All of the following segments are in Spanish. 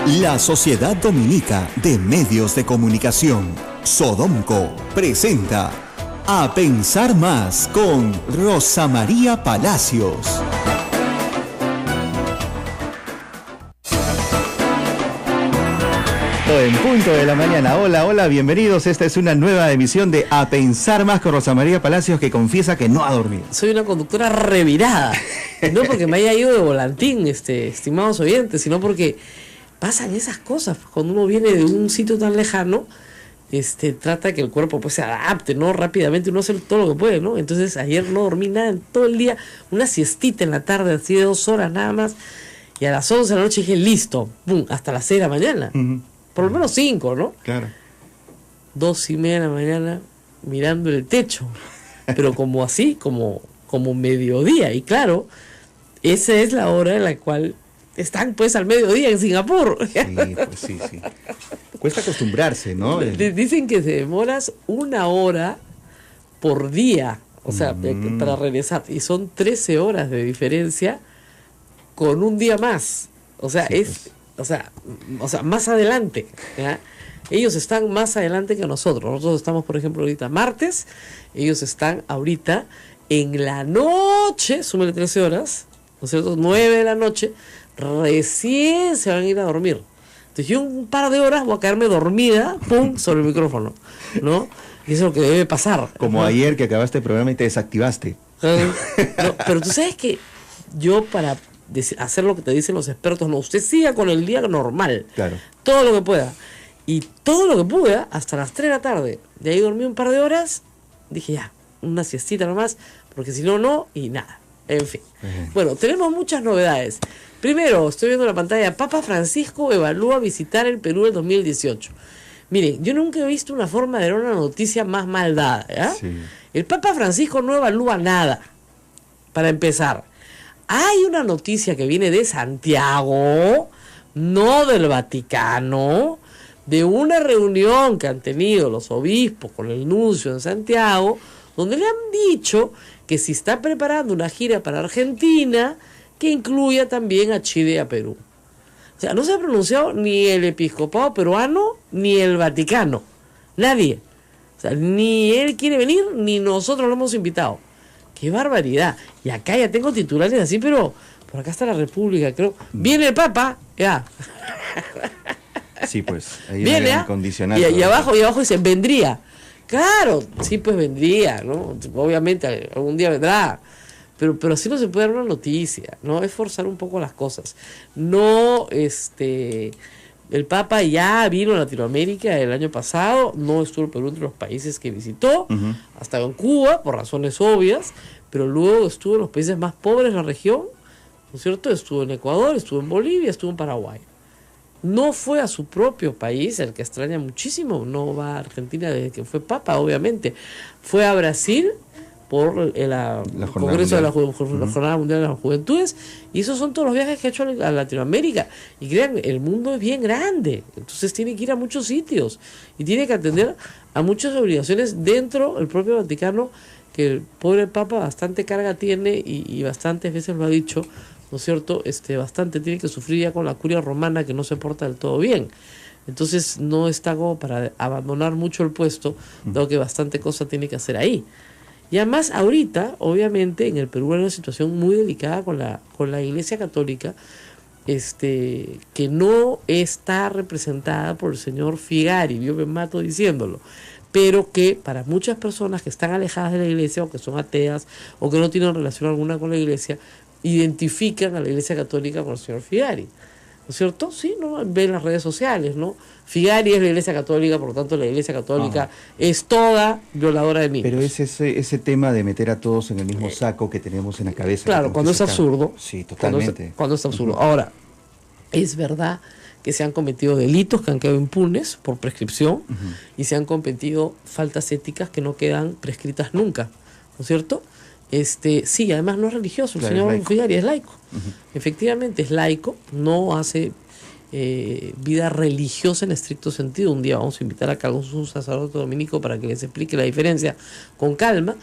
La Sociedad Dominica de Medios de Comunicación, Sodomco, presenta A Pensar Más con Rosa María Palacios. En punto de la mañana. Hola, hola, bienvenidos. Esta es una nueva emisión de A Pensar Más con Rosa María Palacios, que confiesa que no ha dormido. Soy una conductora revirada. No porque me haya ido de volantín, estimados oyentes, sino porque pasan esas cosas. Cuando uno viene de un sitio tan lejano, trata que el cuerpo pues se adapte, ¿no? Rápidamente uno hace todo lo que puede, ¿no? Entonces ayer no dormí nada en todo el día, una siestita en la tarde, así de 2 horas nada más, y a las 11 de la noche dije, listo, ¡pum!, hasta las 6 de la mañana. Por lo menos 5, ¿no? Claro. 2:30 de la mañana mirando el techo, pero como así, como mediodía, y claro, esa es la hora en la cual están pues al mediodía en Singapur. Sí, pues sí. Cuesta acostumbrarse, ¿no? Dicen que se demoras 1 hora por día, o sea, para regresar, y son 13 horas de diferencia con un día más. O sea, sí, es, o sea, más adelante, ¿ya? Ellos están más adelante que nosotros. Nosotros estamos, por ejemplo, ahorita martes, ellos están ahorita en la noche, súmele 13 horas, ¿no es cierto? 9 de la noche, recién se van a ir a dormir. Entonces yo un par de horas voy a quedarme dormida, pum, sobre el micrófono, ¿no? Y eso es lo que debe pasar. Como ayer que acabaste el programa y te desactivaste. No, pero tú sabes que yo para hacer lo que te dicen los expertos, no, usted siga con el día normal, Claro. todo lo que pueda. Y todo lo que pude hasta las 3 de la tarde. De ahí dormí un par de horas, dije ya, una siestita nomás, porque si no, no, y nada. En fin. Bueno, tenemos muchas novedades. Primero, estoy viendo la pantalla, Papa Francisco evalúa visitar el Perú en 2018. Miren, yo nunca he visto una forma de dar una noticia más mal dada, ¿ya? Sí. El Papa Francisco no evalúa nada, para empezar. Hay una noticia que viene de Santiago, no del Vaticano, de una reunión que han tenido los obispos con el nuncio en Santiago, donde le han dicho que si está preparando una gira para Argentina, que incluya también a Chile y a Perú. O sea, no se ha pronunciado ni el episcopado peruano ni el Vaticano. Nadie. O sea, ni él quiere venir, ni nosotros lo hemos invitado. ¡Qué barbaridad! Y acá ya tengo titulares así, pero por acá está la República, creo. Viene el Papa, ya. Sí, pues. Ahí Viene, hay un condicional. y abajo dice, vendría. Claro, sí, pues vendría, ¿no? Obviamente, algún día vendrá. Pero así no se puede dar una noticia, ¿no? Es forzar un poco las cosas. No, el Papa ya vino a Latinoamérica el año pasado, no estuvo en Perú entre los países que visitó, hasta en Cuba, por razones obvias, pero luego estuvo en los países más pobres de la región, ¿no es cierto? Estuvo en Ecuador, estuvo en Bolivia, estuvo en Paraguay. No fue a su propio país, el que extraña muchísimo, no va a Argentina desde que fue Papa, obviamente. Fue a Brasil por el Congreso de la Jornada Mundial de las Juventudes, y esos son todos los viajes que ha hecho a Latinoamérica. Y crean, el mundo es bien grande, entonces tiene que ir a muchos sitios y tiene que atender a muchas obligaciones dentro del propio Vaticano, que el pobre Papa bastante carga tiene y bastantes veces lo ha dicho, ¿no es cierto? Bastante tiene que sufrir ya con la curia romana, que no se porta del todo bien. Entonces no está como para abandonar mucho el puesto, dado que bastante cosa tiene que hacer ahí. Y además ahorita, obviamente, en el Perú hay una situación muy delicada con la Iglesia Católica, que no está representada por el señor Figari, yo me mato diciéndolo, pero que para muchas personas que están alejadas de la Iglesia, o que son ateas, o que no tienen relación alguna con la Iglesia, identifican a la Iglesia Católica con el señor Figari. ¿No es cierto? Sí, ¿no? Ven las redes sociales, ¿no? Figari es la Iglesia Católica, por lo tanto la Iglesia Católica es toda violadora de niños. Pero es ese tema de meter a todos en el mismo saco que tenemos en la cabeza. Claro, cuando es absurdo. Sí, totalmente. Cuando es absurdo. Ahora, es verdad que se han cometido delitos que han quedado impunes por prescripción, y se han cometido faltas éticas que no quedan prescritas nunca, ¿no es cierto? Sí, además no es religioso, el señor Figari es laico. Efectivamente es laico, no hace vida religiosa en estricto sentido. Un día vamos a invitar acá a un sacerdote dominico para que les explique la diferencia con calma,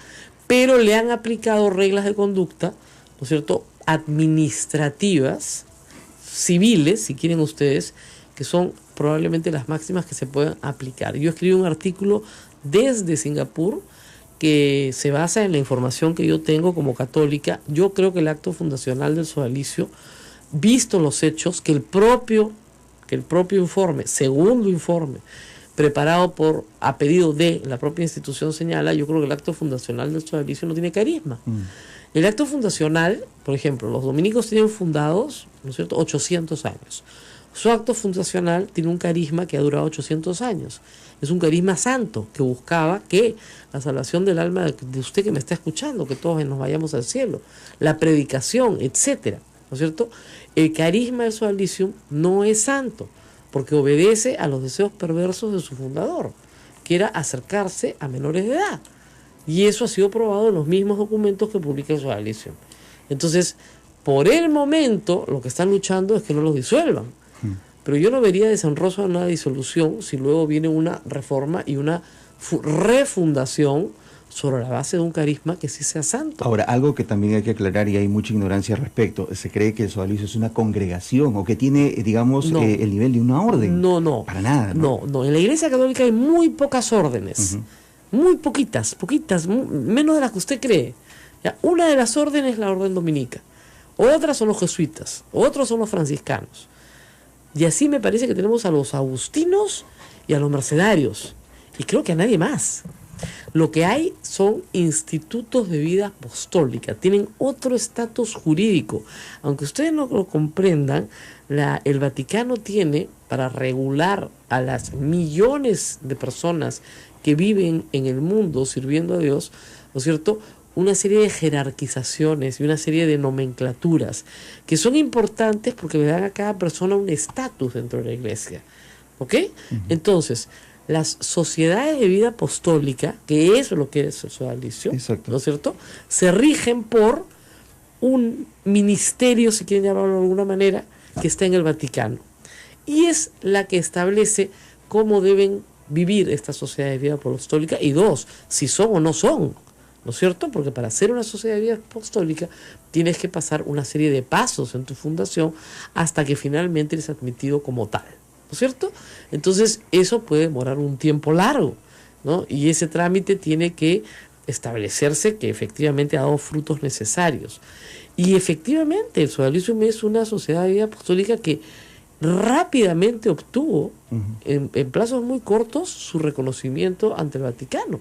pero le han aplicado reglas de conducta, ¿no es cierto?, administrativas, civiles, si quieren ustedes, que son probablemente las máximas que se puedan aplicar. Yo escribí un artículo desde Singapur que se basa en la información que yo tengo como católica. Yo creo que el acto fundacional del sodalicio, visto los hechos, que el propio informe, segundo informe, preparado a pedido de la propia institución señala, yo creo que el acto fundacional del sodalicio no tiene carisma. El acto fundacional, por ejemplo, los dominicos tienen fundados, ¿no es cierto?, 800 años. Su acto fundacional tiene un carisma que ha durado 800 años. Es un carisma santo que buscaba que la salvación del alma de usted que me está escuchando, que todos nos vayamos al cielo, la predicación, etcétera, ¿no es cierto? El carisma del sodalicio no es santo, porque obedece a los deseos perversos de su fundador, que era acercarse a menores de edad. Y eso ha sido probado en los mismos documentos que publica el sodalicio. Entonces, por el momento, lo que están luchando es que no los disuelvan. Pero yo no vería deshonroso una disolución si luego viene una reforma y una refundación sobre la base de un carisma que sí sea santo. Ahora, algo que también hay que aclarar y hay mucha ignorancia al respecto, se cree que el sodalicio es una congregación o que tiene, digamos, No. El nivel de una orden. No. Para nada, ¿no? No. En la Iglesia Católica hay muy pocas órdenes. Muy poquitas, menos de las que usted cree. ¿Ya? Una de las órdenes es la orden dominica. Otras son los jesuitas. Otros son los franciscanos. Y así me parece que tenemos a los agustinos y a los mercedarios. Y creo que a nadie más. Lo que hay son institutos de vida apostólica. Tienen otro estatus jurídico. Aunque ustedes no lo comprendan, el Vaticano tiene, para regular a las millones de personas que viven en el mundo sirviendo a Dios, ¿no es cierto?, una serie de jerarquizaciones y una serie de nomenclaturas que son importantes porque le dan a cada persona un estatus dentro de la iglesia. ¿Ok? Entonces, las sociedades de vida apostólica, que es lo que es el sodalicio, ¿no es cierto?, se rigen por un ministerio, si quieren llamarlo de alguna manera, que está en el Vaticano. Y es la que establece cómo deben vivir estas sociedades de vida apostólica y dos, si son o no son. ¿No es cierto? Porque para ser una sociedad de vida apostólica tienes que pasar una serie de pasos en tu fundación hasta que finalmente eres admitido como tal. ¿No es cierto? Entonces eso puede demorar un tiempo largo, ¿no? Y ese trámite tiene que establecerse que efectivamente ha dado frutos necesarios. Y efectivamente el sodalicio es una sociedad de vida apostólica que rápidamente obtuvo en plazos muy cortos su reconocimiento ante el Vaticano.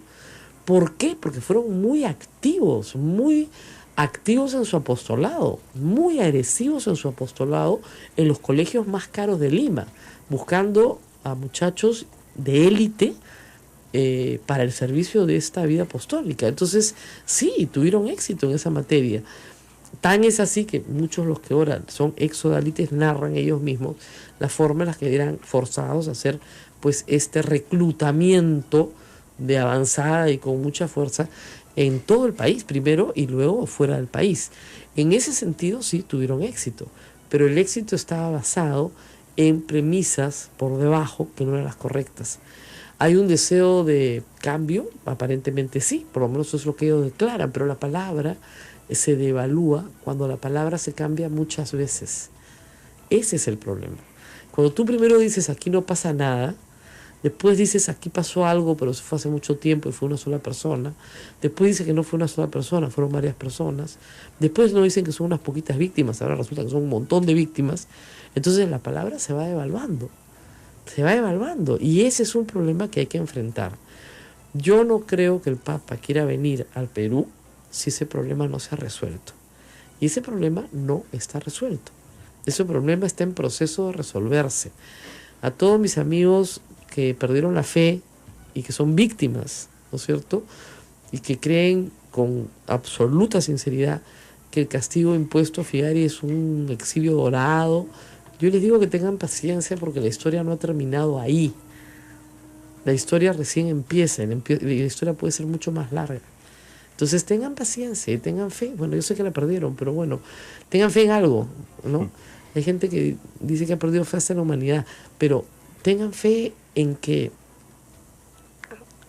¿Por qué? Porque fueron muy activos en su apostolado, muy agresivos en su apostolado en los colegios más caros de Lima, buscando a muchachos de élite para el servicio de esta vida apostólica. Entonces, sí, tuvieron éxito en esa materia. Tan es así que muchos los que ahora son exodalites narran ellos mismos la forma en la que eran forzados a hacer pues este reclutamiento de avanzada y con mucha fuerza en todo el país primero y luego fuera del país. En ese sentido sí tuvieron éxito, pero el éxito estaba basado en premisas por debajo que no eran las correctas. ¿Hay un deseo de cambio? Aparentemente sí, por lo menos eso es lo que ellos declaran, pero la palabra se devalúa cuando la palabra se cambia muchas veces. Ese es el problema. Cuando tú primero dices aquí no pasa nada, después dices aquí pasó algo pero se fue hace mucho tiempo y fue una sola persona, después dices que no fue una sola persona, fueron varias personas, después no dicen que son unas poquitas víctimas, ahora resulta que son un montón de víctimas, entonces la palabra se va devaluando y ese es un problema que hay que enfrentar. Yo no creo que el Papa quiera venir al Perú si ese problema no se ha resuelto, y ese problema no está resuelto, ese problema está en proceso de resolverse. A todos mis amigos que perdieron la fe y que son víctimas, ¿no es cierto?, y que creen con absoluta sinceridad que el castigo impuesto a Figari es un exilio dorado, yo les digo que tengan paciencia porque la historia no ha terminado ahí. La historia recién empieza y la historia puede ser mucho más larga. Entonces tengan paciencia y tengan fe. Bueno, yo sé que la perdieron, pero bueno, tengan fe en algo, ¿no? Hay gente que dice que ha perdido fe hasta en la humanidad, pero tengan fe en que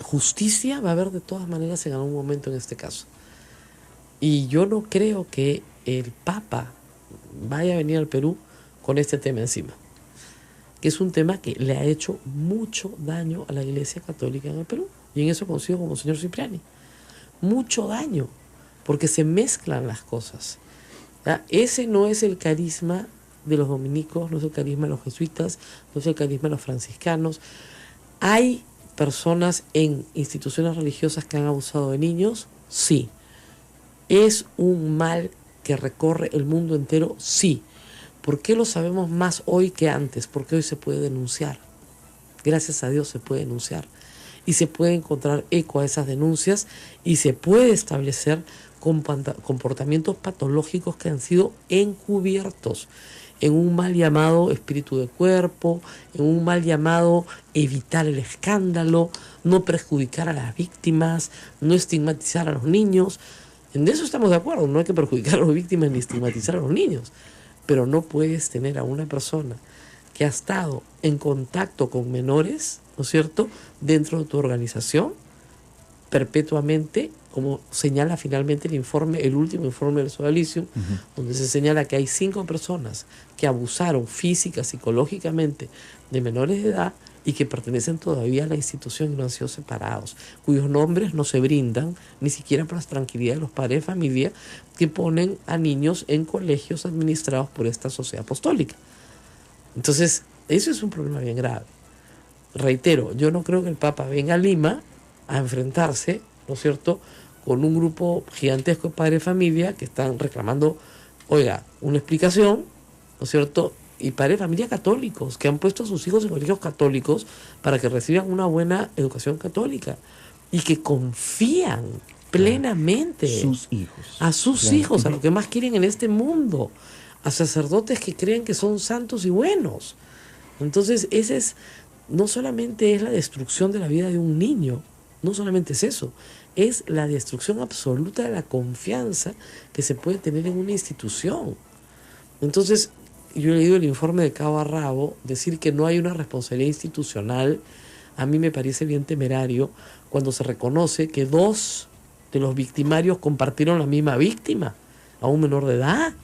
justicia va a haber de todas maneras en algún momento en este caso. Y yo no creo que el Papa vaya a venir al Perú con este tema encima. que es un tema que le ha hecho mucho daño a la Iglesia Católica en el Perú. Y en eso coincido con el señor Cipriani. Mucho daño, porque se mezclan las cosas. ¿Ya? Ese no es el carisma de los dominicos, no es el carisma de los jesuitas, no es el carisma de los franciscanos. ¿Hay personas en instituciones religiosas que han abusado de niños? Sí. ¿Es un mal que recorre el mundo entero? Sí. ¿Por qué lo sabemos más hoy que antes? Porque hoy se puede denunciar. Gracias a Dios se puede denunciar. Y se puede encontrar eco a esas denuncias y se puede establecer comportamientos patológicos que han sido encubiertos en un mal llamado espíritu de cuerpo, en un mal llamado evitar el escándalo, no perjudicar a las víctimas, no estigmatizar a los niños. En eso estamos de acuerdo, no hay que perjudicar a las víctimas ni estigmatizar a los niños, pero no puedes tener a una persona que ha estado en contacto con menores, ¿no es cierto?, dentro de tu organización, perpetuamente, como señala finalmente el informe, el último informe del Sodalicium, donde se señala que hay 5 personas que abusaron física, psicológicamente de menores de edad y que pertenecen todavía a la institución y no han sido separados, cuyos nombres no se brindan ni siquiera para la tranquilidad de los padres de familia que ponen a niños en colegios administrados por esta sociedad apostólica. Entonces, eso es un problema bien grave. Reitero, yo no creo que el Papa venga a Lima a enfrentarse, ¿no es cierto?, con un grupo gigantesco de padres de familia que están reclamando, oiga, una explicación, ¿no es cierto?, y padres de familia católicos que han puesto a sus hijos en colegios católicos para que reciban una buena educación católica y que confían plenamente a sus hijos, a lo que más quieren en este mundo, a sacerdotes que creen que son santos y buenos. Entonces, ese es, no solamente es la destrucción de la vida de un niño, no solamente es eso, es la destrucción absoluta de la confianza que se puede tener en una institución. Entonces, yo he leído el informe de cabo a rabo, decir que no hay una responsabilidad institucional, a mí me parece bien temerario cuando se reconoce que 2 de los victimarios compartieron la misma víctima, a un menor de edad.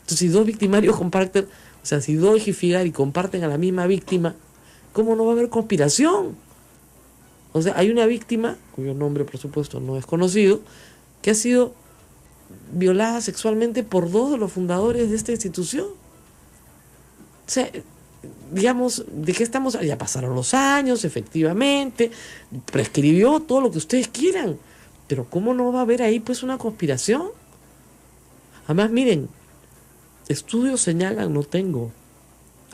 Entonces, si 2 victimarios comparten, o sea, si 2 Hijifigari comparten a la misma víctima, ¿cómo no va a haber conspiración? O sea, hay una víctima, cuyo nombre por supuesto no es conocido, que ha sido violada sexualmente por 2 de los fundadores de esta institución. O sea, digamos, ¿de qué estamos? Ya pasaron los años, efectivamente, prescribió todo lo que ustedes quieran, pero ¿cómo no va a haber ahí pues una conspiración? Además, miren, estudios señalan, no tengo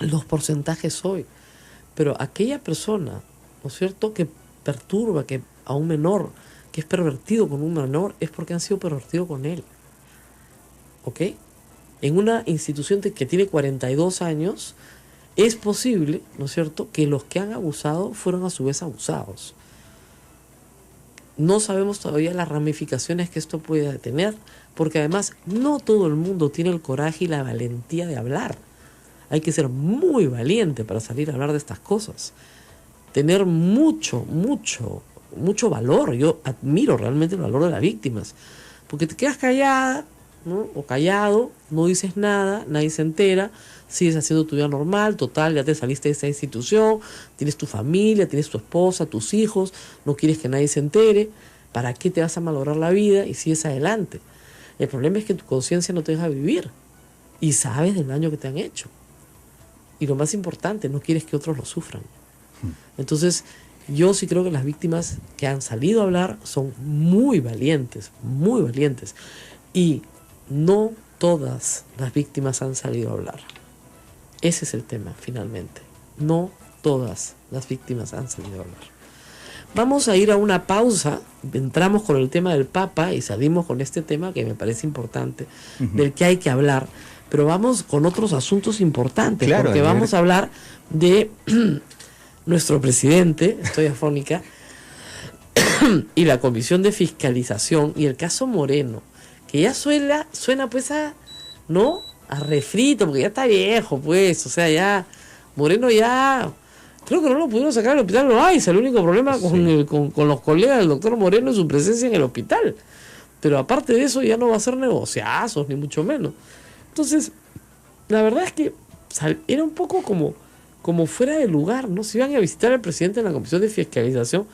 los porcentajes hoy, pero aquella persona, ¿no es cierto?, que perturba que a un menor, que es pervertido con un menor, es porque han sido pervertidos con él. ¿Ok? En una institución que tiene 42 años, es posible, ¿no es cierto?, que los que han abusado fueron a su vez abusados. No sabemos todavía las ramificaciones que esto puede tener, porque además no todo el mundo tiene el coraje y la valentía de hablar. Hay que ser muy valiente para salir a hablar de estas cosas. Tener mucho valor. Yo admiro realmente el valor de las víctimas. Porque te quedas callada, ¿no?, o callado, no dices nada, nadie se entera, sigues haciendo tu vida normal, total, ya te saliste de esa institución, tienes tu familia, tienes tu esposa, tus hijos, no quieres que nadie se entere, ¿para qué te vas a malograr la vida y sigues adelante? El problema es que tu conciencia no te deja vivir y sabes del daño que te han hecho. Y lo más importante, no quieres que otros lo sufran. Entonces, yo sí creo que las víctimas que han salido a hablar son muy valientes, y no todas las víctimas han salido a hablar. Ese es el tema, finalmente. No todas las víctimas han salido a hablar. Vamos a ir a una pausa, entramos con el tema del Papa y salimos con este tema que me parece importante, del que hay que hablar, pero vamos con otros asuntos importantes, claro, porque vamos a hablar de nuestro presidente, estoy afónica, y la Comisión de Fiscalización y el caso Moreno, que ya suena pues a, ¿no?, a refrito, porque ya está viejo, pues, o sea, ya, Moreno ya, creo que no lo pudieron sacar del hospital, no hay, es el único problema con los colegas del doctor Moreno es su presencia en el hospital, pero aparte de eso ya no va a ser negociazos, ni mucho menos. Entonces, la verdad es que era un poco como como fuera de lugar, ¿no? Si iban a visitar al presidente en la Comisión de Fiscalización,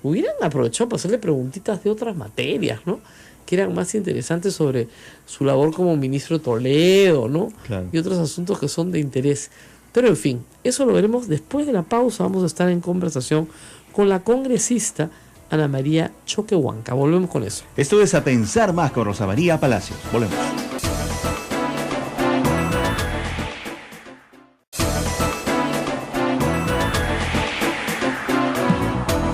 hubieran aprovechado para hacerle preguntitas de otras materias, ¿no? Que eran más interesantes sobre su labor como ministro Toledo, ¿no? Claro. Y otros asuntos que son de interés. Pero en fin, eso lo veremos después de la pausa. Vamos a estar en conversación con la congresista Ana María Choquehuanca. Volvemos con eso. Esto es A Pensar Más con Rosa María Palacios. Volvemos.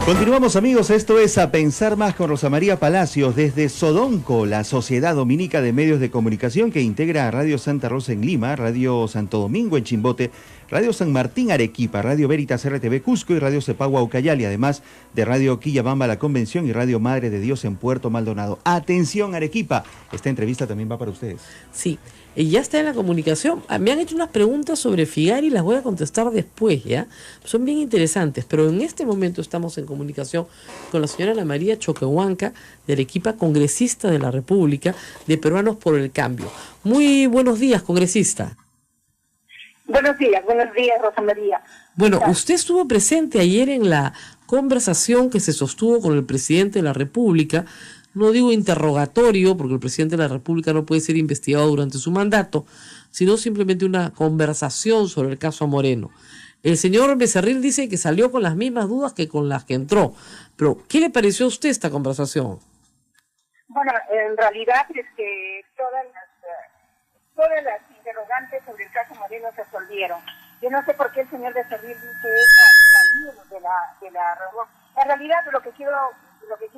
Continuamos, amigos, esto es A Pensar Más con Rosa María Palacios desde Sodonco, la Sociedad Dominica de Medios de Comunicación que integra a Radio Santa Rosa en Lima, Radio Santo Domingo en Chimbote, Radio San Martín Arequipa, Radio Veritas RTV Cusco y Radio Cepagua Ucayali, además de Radio Quillabamba La Convención y Radio Madre de Dios en Puerto Maldonado. Atención, Arequipa, esta entrevista también va para ustedes. Sí, ya está en la comunicación. Me han hecho unas preguntas sobre Figari y las voy a contestar después, ¿ya? Son bien interesantes, pero en este momento estamos en comunicación con la señora Ana María Choquehuanca, de Arequipa, congresista de la República de Peruanos por el Cambio. Muy buenos días, congresista. Buenos días, Rosa María. Bueno, usted estuvo presente ayer en la conversación que se sostuvo con el presidente de la República. No digo interrogatorio, porque el presidente de la República no puede ser investigado durante su mandato, sino simplemente una conversación sobre el caso Moreno. El señor Becerril dice que salió con las mismas dudas que con las que entró. Pero, ¿qué le pareció a usted esta conversación? Bueno, en realidad es que todas las interrogantes sobre el caso Moreno se resolvieron. Yo no sé por qué el señor Becerril dice eso salir de la reunión. En realidad lo que quiero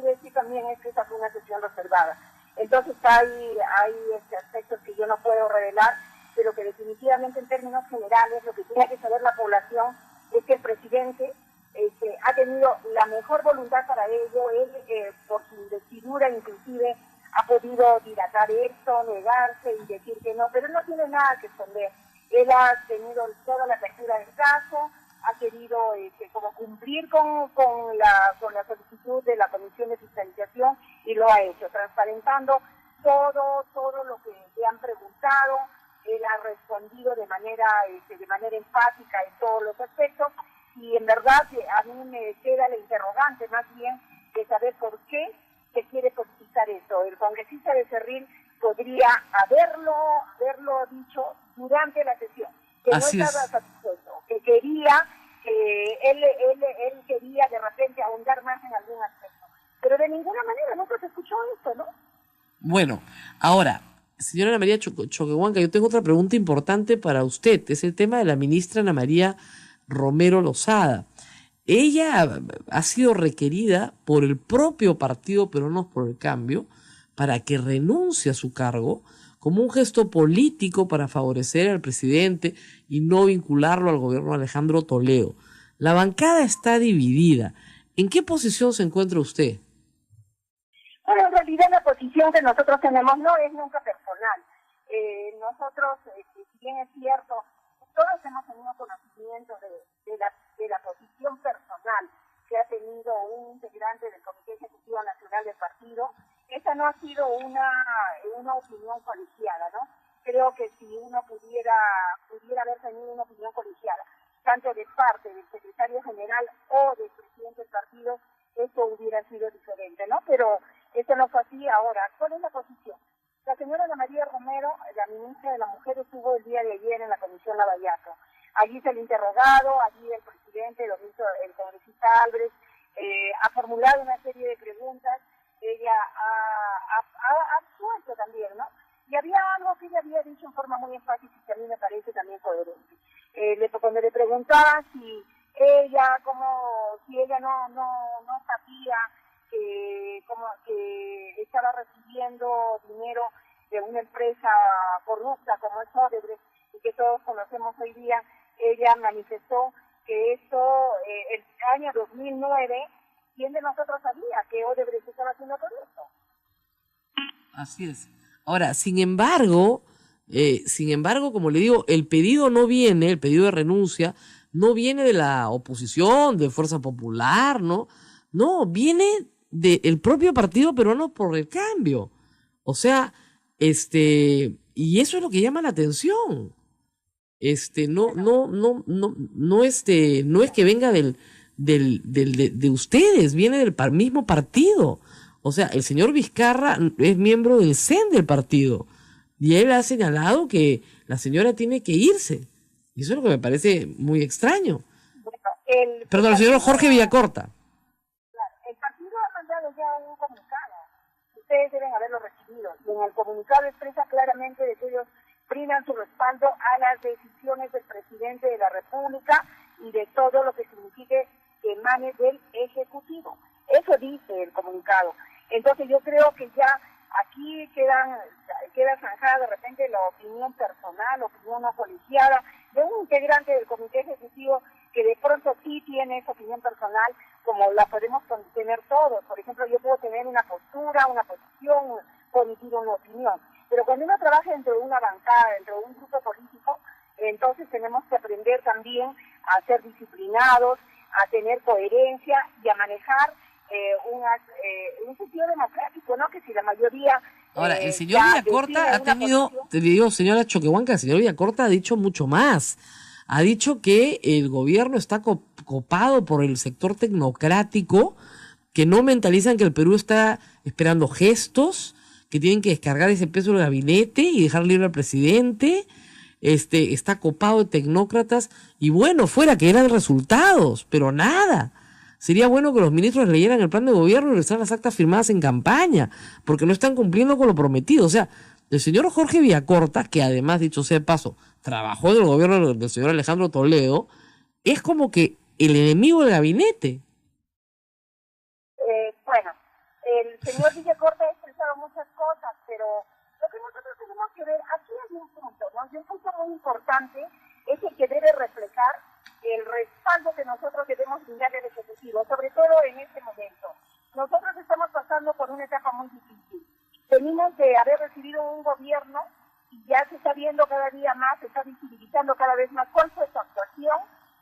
decir también es que esta fue una sesión reservada. Entonces hay aspectos que yo no puedo revelar, pero que definitivamente en términos generales lo que tiene que saber la población es que el presidente ha tenido la mejor voluntad para ello. Él, por su investidura inclusive, ha podido dilatar esto, negarse y decir que no, pero no tiene nada que esconder. Él ha tenido toda la apertura del caso, ha querido como cumplir con la solicitud de la Comisión de Fiscalización y lo ha hecho, transparentando todo lo que le han preguntado. Él ha respondido de manera empática en todos los aspectos y en verdad a mí me queda la interrogante más bien de saber por qué se quiere politizar eso. El congresista Becerril podría haberlo dicho durante la sesión, que Así no estaba satisfecho, que quería, él quería de repente ahondar más en algún aspecto. Pero de ninguna manera nunca se escuchó esto, ¿no? Bueno, ahora, señora Ana María Choquehuanca, yo tengo otra pregunta importante para usted. Es el tema de la ministra Ana María Romero Lozada. Ella ha sido requerida por el propio partido Peruanos por el Cambio para que renuncie a su cargo como un gesto político para favorecer al presidente y no vincularlo al gobierno de Alejandro Toledo. La bancada está dividida. ¿En qué posición se encuentra usted? Bueno, en realidad la posición que nosotros tenemos no es nunca personal. Nosotros, si bien es cierto, todos hemos tenido conocimiento de la posición personal que ha tenido un integrante del Comité Ejecutivo Nacional del partido. Esta no ha sido una opinión colegiada, ¿no? Creo que si uno pudiera haber tenido una opinión colegiada, tanto de parte del secretario general o del presidente del partido, eso hubiera sido diferente, ¿no? Pero eso no fue así. Ahora, ¿cuál es la posición? La señora Ana María Romero, la ministra de la Mujer, estuvo el día de ayer en la Comisión Lavallato. Allí se le ha interrogado, allí el presidente, el congresista Álvarez, ha formulado una serie de preguntas. Ella ha absuelto también, ¿no? Y había algo que ella había dicho en forma muy enfática y que a mí me parece también coherente. Cuando le preguntaba si ella no sabía que estaba recibiendo dinero de una empresa corrupta como es Odebrecht y que todos conocemos hoy día, ella manifestó que esto, el año 2009, ¿quién de nosotros sabía que Odebrecht estaba haciendo todo esto? Así es. Ahora, sin embargo, como le digo, el pedido de renuncia, no viene de la oposición, de Fuerza Popular, ¿no? No, viene del propio partido Peruano por el Cambio. O sea, y eso es lo que llama la atención. no es que venga de ustedes, viene del mismo partido. O sea, el señor Vizcarra es miembro del CEN del partido y él ha señalado que la señora tiene que irse. Y eso es lo que me parece muy extraño. Bueno, Perdón, el señor Jorge Villacorta. el partido ha mandado ya un comunicado. Ustedes deben haberlo recibido. Y en el comunicado expresa claramente de que ellos brindan su respaldo a las decisiones del presidente de la República y de todo lo que signifique que emane del Ejecutivo. Eso dice el comunicado. Entonces yo creo que ya aquí queda zanjada de repente la opinión personal, opinión no colegiada de un integrante del Comité Ejecutivo que de pronto sí tiene esa opinión personal, como la podemos tener todos. Por ejemplo, yo puedo tener una postura, una posición, emitir una opinión. Pero cuando uno trabaja dentro de una bancada, dentro de un grupo político, entonces tenemos que aprender también a ser disciplinados, a tener coherencia y a manejar un sentido democrático, ¿no? Que si la mayoría... Ahora, el señor Villacorta ha tenido, te digo, señora Choquehuanca, el señor Villacorta ha dicho mucho más. Ha dicho que el gobierno está copado por el sector tecnocrático, que no mentalizan que el Perú está esperando gestos, que tienen que descargar ese peso del gabinete y dejar libre al presidente. Está copado de tecnócratas y bueno, fuera que eran resultados, pero nada. Sería bueno que los ministros leyeran el plan de gobierno y revisaran las actas firmadas en campaña, porque no están cumpliendo con lo prometido. O sea, el señor Jorge Villacorta, que además, dicho sea de paso, trabajó en el gobierno del señor Alejandro Toledo, es como que el enemigo del gabinete. Bueno, el señor Villacorta ha expresado muchas cosas, pero lo que nosotros tenemos que ver, aquí hay un punto, ¿no? Y un punto muy importante es el que debe reflejar el respaldo que nosotros debemos brindar al Ejecutivo, sobre todo en este momento. Nosotros estamos pasando por una etapa muy difícil. Venimos de haber recibido un gobierno y ya se está viendo cada día más, se está visibilizando cada vez más cuál fue su actuación,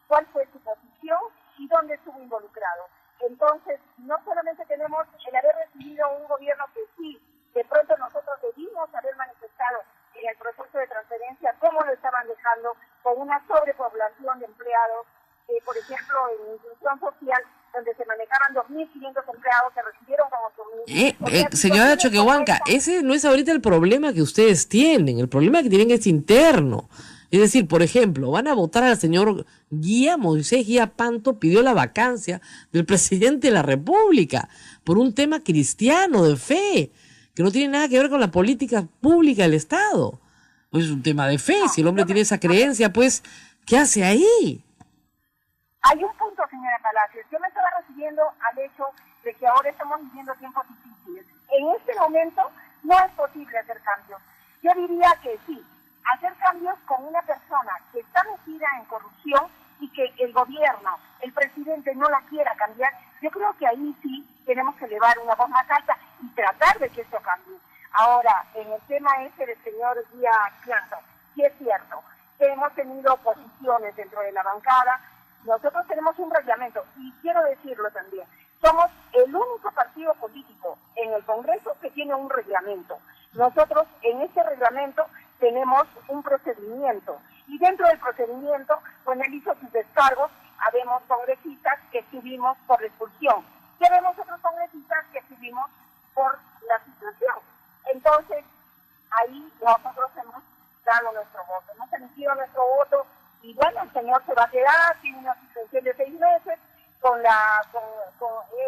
cuál fue su posición y dónde estuvo involucrado. Entonces, no solamente tenemos el haber recibido un gobierno que sí, de pronto nosotros debimos haber manifestado en el proceso de transferencia cómo lo estaban dejando con una sobrepoblación de empleados, por ejemplo, en inclusión social, donde se manejaban 2.500 empleados, se recibieron como 8.000. Señora Choquehuanca, ese no es ahorita el problema que ustedes tienen, el problema que tienen es interno. Es decir, por ejemplo, van a votar al señor Moisés Guía Panto, pidió la vacancia del presidente de la República por un tema cristiano de fe, que no tiene nada que ver con la política pública del Estado. Pues es un tema de fe, si el hombre tiene esa creencia, pues, ¿qué hace ahí? Hay un punto, señora Palacios, yo me estaba refiriendo al hecho de que ahora estamos viviendo tiempos difíciles. En este momento no es posible hacer cambios. Yo diría que sí, hacer cambios con una persona que está metida en corrupción y que el gobierno, el presidente no la quiera cambiar, yo creo que ahí sí tenemos que elevar una voz más alta y tratar de que esto cambie. Ahora, en el tema ese del señor Guía Panto, sí es cierto que hemos tenido posiciones dentro de la bancada. Nosotros tenemos un reglamento, y quiero decirlo también, somos el único partido político en el Congreso que tiene un reglamento. Nosotros en este reglamento tenemos un procedimiento, y dentro del procedimiento, cuando él hizo sus descargos, habemos congresistas que estuvimos por la expulsión, y habemos otros congresistas que estuvimos por la situación. Entonces, ahí nosotros hemos dado nuestro voto, hemos emitido nuestro voto, y bueno, el señor se va a quedar, tiene una suspensión de 6 meses,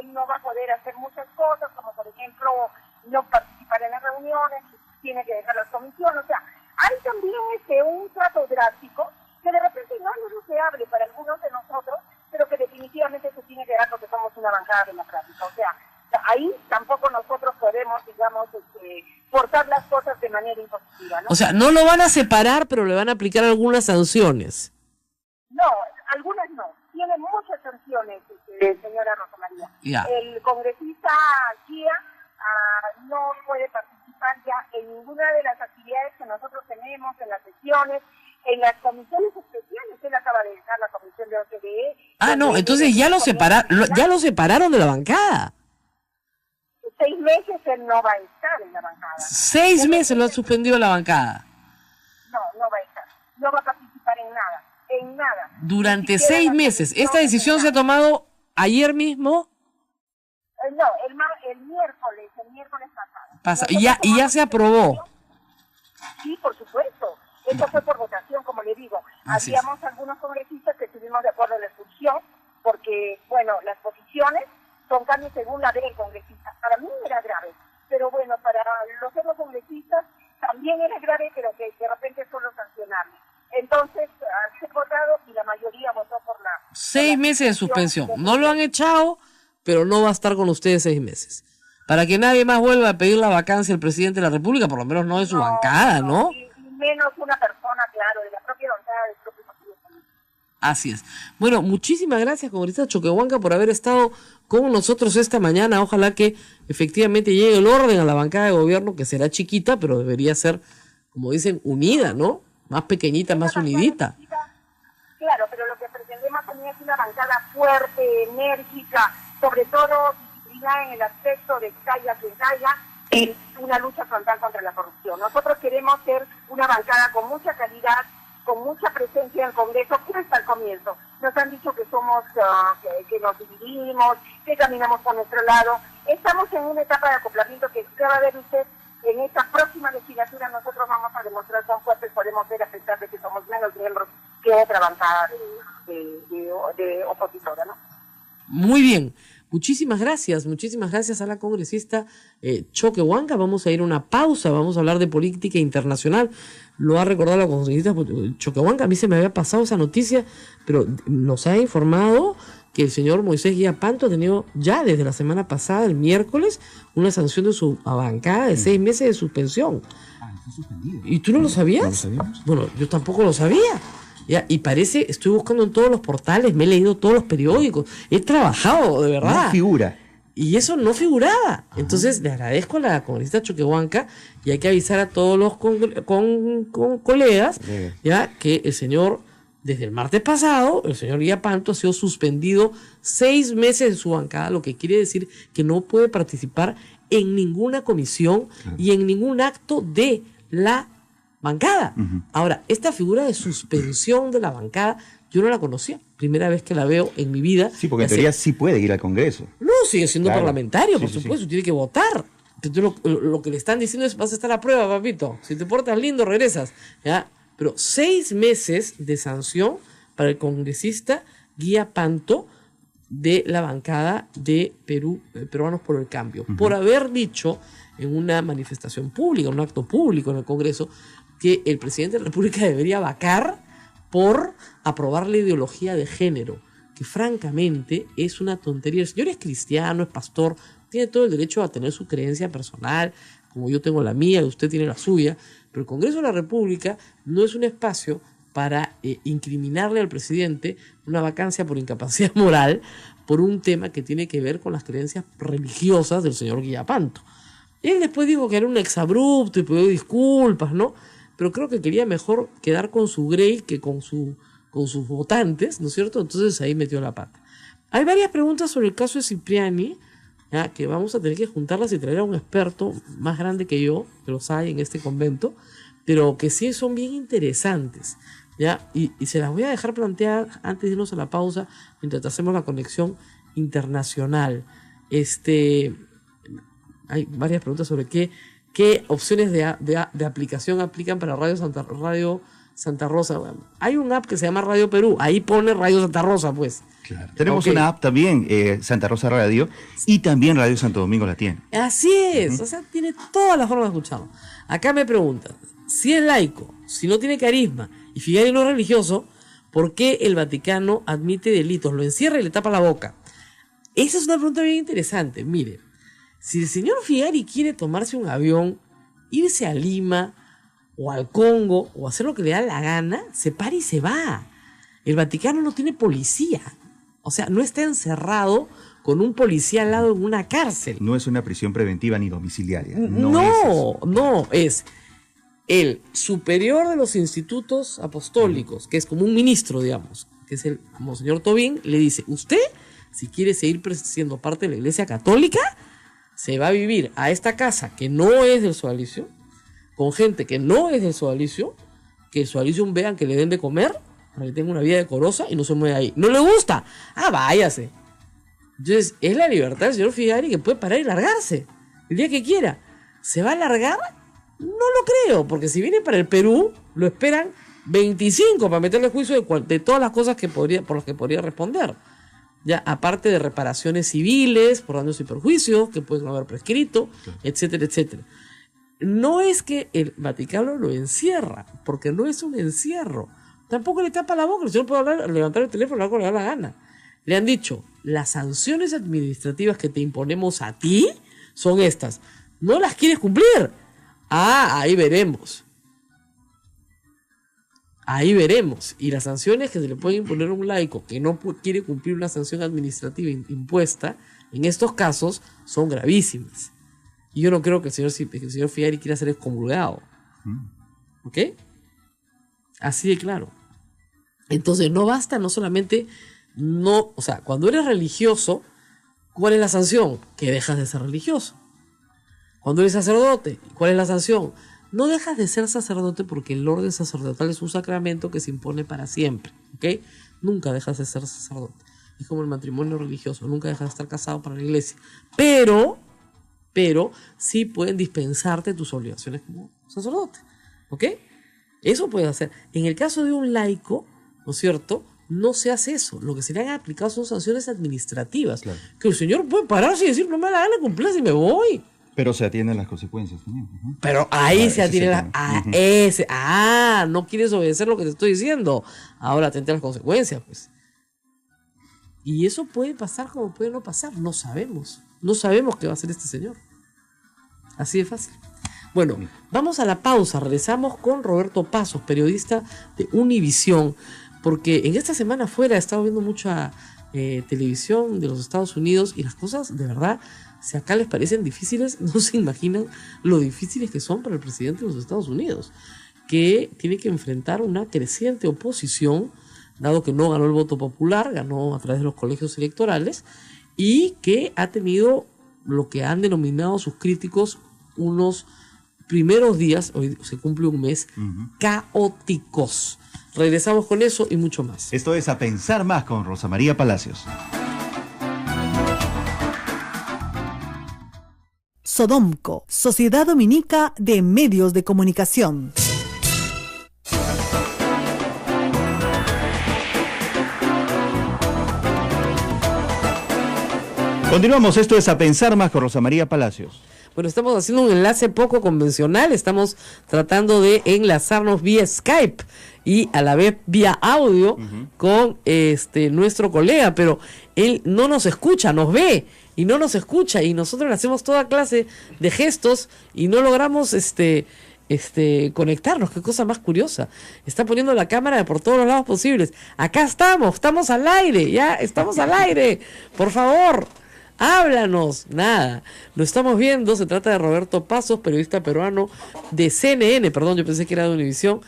él no va a poder hacer muchas cosas, como por ejemplo, no participar en las reuniones, tiene que dejar las comisiones, o sea, hay también un trato drástico, que de repente no es deseable para algunos de nosotros, pero que definitivamente se tiene que dar porque somos una bancada democrática, o sea, ahí tampoco nosotros podemos, digamos, forzar las cosas de manera impositiva, ¿no? O sea, no lo van a separar, pero le van a aplicar algunas sanciones. No, algunas no. Tiene muchas sanciones, señora Rosa María. Ya. El congresista Guía no puede participar ya en ninguna de las actividades que nosotros tenemos, en las sesiones, en las comisiones especiales. Él acaba de dejar la comisión de OCDE. No, entonces ya lo separaron de la bancada. 6 meses él no va a estar en la bancada. 6 meses lo ha suspendido la bancada. No va a estar. No va a participar participar en nada. Durante 6 meses. ¿Esta decisión se ha tomado ayer mismo? No, el miércoles pasado. Y ya se aprobó. Sí, por supuesto. Esto fue por votación, como le digo. Así Habíamos algunos congresistas que estuvimos de acuerdo en la expulsión, porque, bueno, las posiciones son cambios según la del congresista. Para mí era grave, pero bueno, para los otros congresistas también era grave, pero que de repente solo sancionable. Entonces, se ha votado y la mayoría votó por la... 6 meses de suspensión. No lo han echado, pero no va a estar con ustedes 6 meses. Para que nadie más vuelva a pedir la vacancia al presidente de la República, por lo menos no de su bancada, ¿no? Y menos una persona, claro, de la propia bancada del propio partido político. Así es. Bueno, muchísimas gracias, congresista Choquehuanca, por haber estado con nosotros esta mañana. Ojalá que efectivamente llegue el orden a la bancada de gobierno, que será chiquita, pero debería ser, como dicen, unida, ¿no? Más pequeñita, más unidita. Claro, pero lo que pretendemos también es una bancada fuerte, enérgica, sobre todo disciplinada en el aspecto de caiga quien caiga, en una lucha frontal contra la corrupción. Nosotros queremos ser una bancada con mucha calidad, con mucha presencia en el Congreso, pero hasta el comienzo. Nos han dicho que somos, que nos dividimos, que caminamos por nuestro lado. Estamos en una etapa de acoplamiento que va a ver usted en esta próxima legislatura. Nosotros vamos a demostrar cuán fuertes podemos ser, a pesar de que somos menos miembros que otra bancada de opositora, ¿no? Muy bien. Muchísimas gracias a la congresista Choquehuanca. Vamos a ir a una pausa, vamos a hablar de política internacional. Lo ha recordado la congresista Choquehuanca, a mí se me había pasado esa noticia, pero nos ha informado que el señor Moisés Guillapanto ha tenido ya desde la semana pasada, el miércoles, una sanción de su bancada de 6 meses de suspensión. Está suspendido. ¿Y tú no lo sabías? No lo sabíamos. Bueno, yo tampoco lo sabía. Ya, y parece, estoy buscando en todos los portales, me he leído todos los periódicos, he trabajado, de verdad. No figura. Y eso no figuraba. Entonces, le agradezco a la congresista Choquehuanca y hay que avisar a todos los colegas, ya, que el señor, desde el martes pasado, el señor Guillapanto ha sido suspendido 6 meses de su bancada, lo que quiere decir que no puede participar en ninguna comisión y en ningún acto de la bancada. Ahora, esta figura de suspensión de la bancada, yo no la conocía. Primera vez que la veo en mi vida. Sí, porque en teoría sí puede ir al Congreso. No, sigue siendo parlamentario, Sí, por supuesto, tiene que votar. Entonces, lo que le están diciendo es, vas a estar a prueba, papito. Si te portas lindo, regresas. ¿Ya? Pero 6 meses de sanción para el congresista Guillapanto de la bancada de Peruanos por el Cambio, por haber dicho en una manifestación pública, un acto público en el Congreso, que el presidente de la República debería vacar por aprobar la ideología de género, que francamente es una tontería. El señor es cristiano, es pastor, tiene todo el derecho a tener su creencia personal, como yo tengo la mía y usted tiene la suya, pero el Congreso de la República no es un espacio para incriminarle al presidente una vacancia por incapacidad moral por un tema que tiene que ver con las creencias religiosas del señor Guillapanto. Él después dijo que era un exabrupto y pidió disculpas, ¿no? Pero creo que quería mejor quedar con su grey que con sus votantes, ¿no es cierto? Entonces ahí metió la pata. Hay varias preguntas sobre el caso de Cipriani, ¿ya? Que vamos a tener que juntarlas y traer a un experto más grande que yo, que los hay en este convento, pero que sí son bien interesantes, ¿ya? Y se las voy a dejar plantear antes de irnos a la pausa, mientras hacemos la conexión internacional. Hay varias preguntas sobre qué opciones de aplicación aplican para Radio Santa Rosa. Bueno, hay un app que se llama Radio Perú, ahí pone Radio Santa Rosa, pues. Claro. Tenemos una app también, Santa Rosa Radio, y también Radio Santo Domingo la tiene. Así es, o sea, tiene todas las formas de escucharlo. Acá me preguntan, si es laico, si no tiene carisma, y Figari no es religioso, ¿por qué el Vaticano admite delitos, lo encierra y le tapa la boca? Esa es una pregunta bien interesante. Mire, si el señor Figari quiere tomarse un avión, irse a Lima o al Congo o hacer lo que le da la gana, se para y se va. El Vaticano no tiene policía. O sea, no está encerrado con un policía al lado en una cárcel. No es una prisión preventiva ni domiciliaria. No, es el superior de los institutos apostólicos, que es como un ministro, digamos, que es el Monseñor Tobín, le dice, usted, si quiere seguir siendo parte de la Iglesia Católica, se va a vivir a esta casa que no es del sodalicio, con gente que no es del sodalicio, que su Alicium vean que le den de comer, para que tenga una vida decorosa y no se mueva ahí. ¿No le gusta? Ah, váyase. Entonces, es la libertad del señor Figari que puede parar y largarse el día que quiera. ¿Se va a largar? No lo creo, porque si viene para el Perú, lo esperan 25 para meterle juicio de todas las cosas por las que podría responder. Ya, aparte de reparaciones civiles, por daños y perjuicios, que pueden haber prescrito, etcétera, etcétera. No es que el Vaticano lo encierra, porque no es un encierro. Tampoco le tapa la boca, el señor puede levantar el teléfono y hablar cuando le da la gana. Le han dicho, las sanciones administrativas que te imponemos a ti son estas. ¿No las quieres cumplir? Ah, ahí veremos. Ahí veremos. Y las sanciones que se le pueden imponer a un laico que no quiere cumplir una sanción administrativa impuesta, en estos casos, son gravísimas. Y yo no creo que el señor Figari quiera ser excomulgado. ¿Ok? Así de claro. Entonces no basta no solamente... o sea, cuando eres religioso, ¿cuál es la sanción? Que dejas de ser religioso. Cuando eres sacerdote, ¿cuál es la sanción? No dejas de ser sacerdote porque el orden sacerdotal es un sacramento que se impone para siempre, ¿ok? Nunca dejas de ser sacerdote. Es como el matrimonio religioso, nunca dejas de estar casado para la iglesia. Pero sí pueden dispensarte tus obligaciones como sacerdote, ¿ok? Eso puedes hacer. En el caso de un laico, ¿no es cierto?, no se hace eso. Lo que se le han aplicado son sanciones administrativas. Claro. Que el señor puede pararse y decir, no me da la gana de cumplir y me voy. Pero se atienden las consecuencias también. Pero ahí se atienden las... no quieres obedecer lo que te estoy diciendo. Ahora atente a las consecuencias, pues. Y eso puede pasar como puede no pasar. No sabemos. No sabemos qué va a hacer este señor. Así de fácil. Bueno, vamos a la pausa. Regresamos con Roberto Pasos, periodista de Univisión. Porque en esta semana afuera he estado viendo mucha televisión de los Estados Unidos y las cosas, de verdad, si acá les parecen difíciles, no se imaginan lo difíciles que son para el presidente de los Estados Unidos, que tiene que enfrentar una creciente oposición, dado que no ganó el voto popular, ganó a través de los colegios electorales, y que ha tenido lo que han denominado sus críticos unos primeros días, hoy se cumple un mes, caóticos. Regresamos con eso y mucho más. Esto es A Pensar Más con Rosa María Palacios. Sodomco, Sociedad Dominica de Medios de Comunicación. Continuamos, esto es A Pensar Más con Rosa María Palacios. Bueno, estamos haciendo un enlace poco convencional, estamos tratando de enlazarnos vía Skype y a la vez vía audio con nuestro colega, pero él no nos escucha, nos ve y no nos escucha, y nosotros le hacemos toda clase de gestos y no logramos conectarnos. Qué cosa más curiosa. Está poniendo la cámara por todos los lados posibles. Acá estamos al aire, ya estamos al aire. Por favor, háblanos. Nada, lo estamos viendo. Se trata de Roberto Pasos, periodista peruano de CNN, perdón, yo pensé que era de Univisión,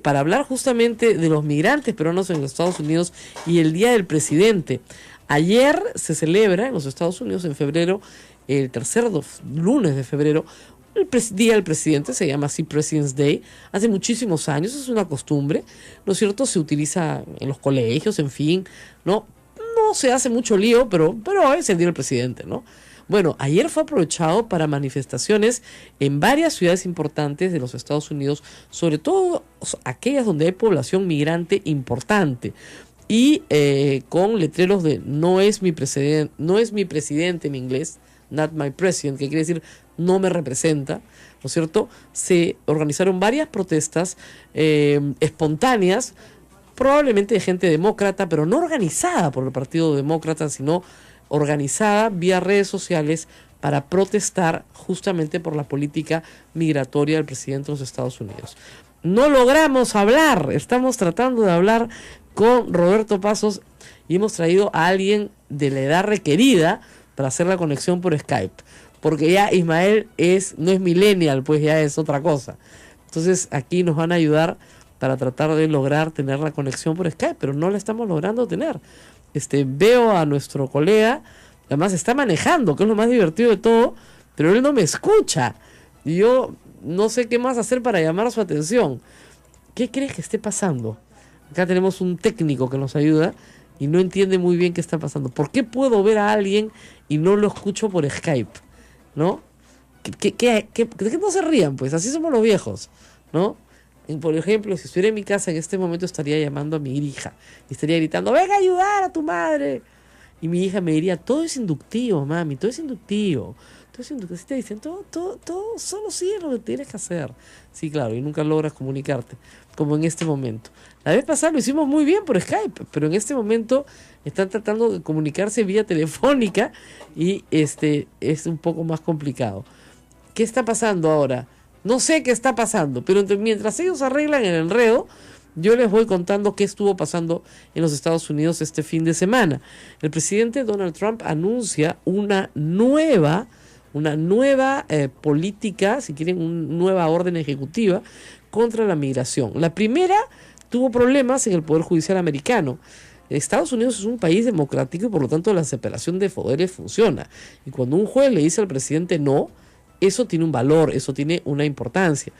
para hablar justamente de los migrantes peruanos en los Estados Unidos y el Día del Presidente. Ayer se celebra en los Estados Unidos, en febrero, el tercer lunes de febrero, el Día del Presidente, se llama así President's Day. Hace muchísimos años, es una costumbre, ¿no es cierto? Se utiliza en los colegios, en fin, ¿no? No se hace mucho lío, pero es el Día del Presidente, ¿no? Bueno, ayer fue aprovechado para manifestaciones en varias ciudades importantes de los Estados Unidos, sobre todo aquellas donde hay población migrante importante, y con letreros de no es mi presidente en inglés, not my president, que quiere decir no me representa, ¿no es cierto? Se organizaron varias protestas espontáneas, probablemente de gente demócrata, pero no organizada por el Partido Demócrata, sino organizada vía redes sociales para protestar justamente por la política migratoria del presidente de los Estados Unidos. No logramos hablar, estamos tratando de hablar con Roberto Pasos y hemos traído a alguien de la edad requerida para hacer la conexión por Skype, porque ya Ismael no es millennial, pues ya es otra cosa. Entonces aquí nos van a ayudar para tratar de lograr tener la conexión por Skype, pero no la estamos logrando tener. Veo a nuestro colega, además está manejando, que es lo más divertido de todo, pero él no me escucha. Y yo no sé qué más hacer para llamar su atención. ¿qué crees que esté pasando? Acá tenemos un técnico que nos ayuda y no entiende muy bien qué está pasando. ¿Por qué puedo ver a alguien y no lo escucho por Skype? ¿No? ¿De qué no se rían? Pues así somos los viejos, ¿no? Por ejemplo, si estuviera en mi casa en este momento estaría llamando a mi hija y estaría gritando, ¡venga a ayudar a tu madre! Y mi hija me diría, todo es inductivo, mami, todo es inductivo. Todo es inductivo. Así te dicen, todo, solo sigue lo que tienes que hacer. Sí, claro, y nunca logras comunicarte, como en este momento. La vez pasada lo hicimos muy bien por Skype, pero en este momento están tratando de comunicarse vía telefónica y es un poco más complicado. ¿Qué está pasando ahora? No sé qué está pasando, pero mientras ellos arreglan el enredo, yo les voy contando qué estuvo pasando en los Estados Unidos este fin de semana. El presidente Donald Trump anuncia una nueva política, si quieren, una nueva orden ejecutiva contra la migración. La primera tuvo problemas en el Poder Judicial americano. Estados Unidos es un país democrático y por lo tanto la separación de poderes funciona. Y cuando un juez le dice al presidente no, eso tiene un valor, eso tiene una importancia.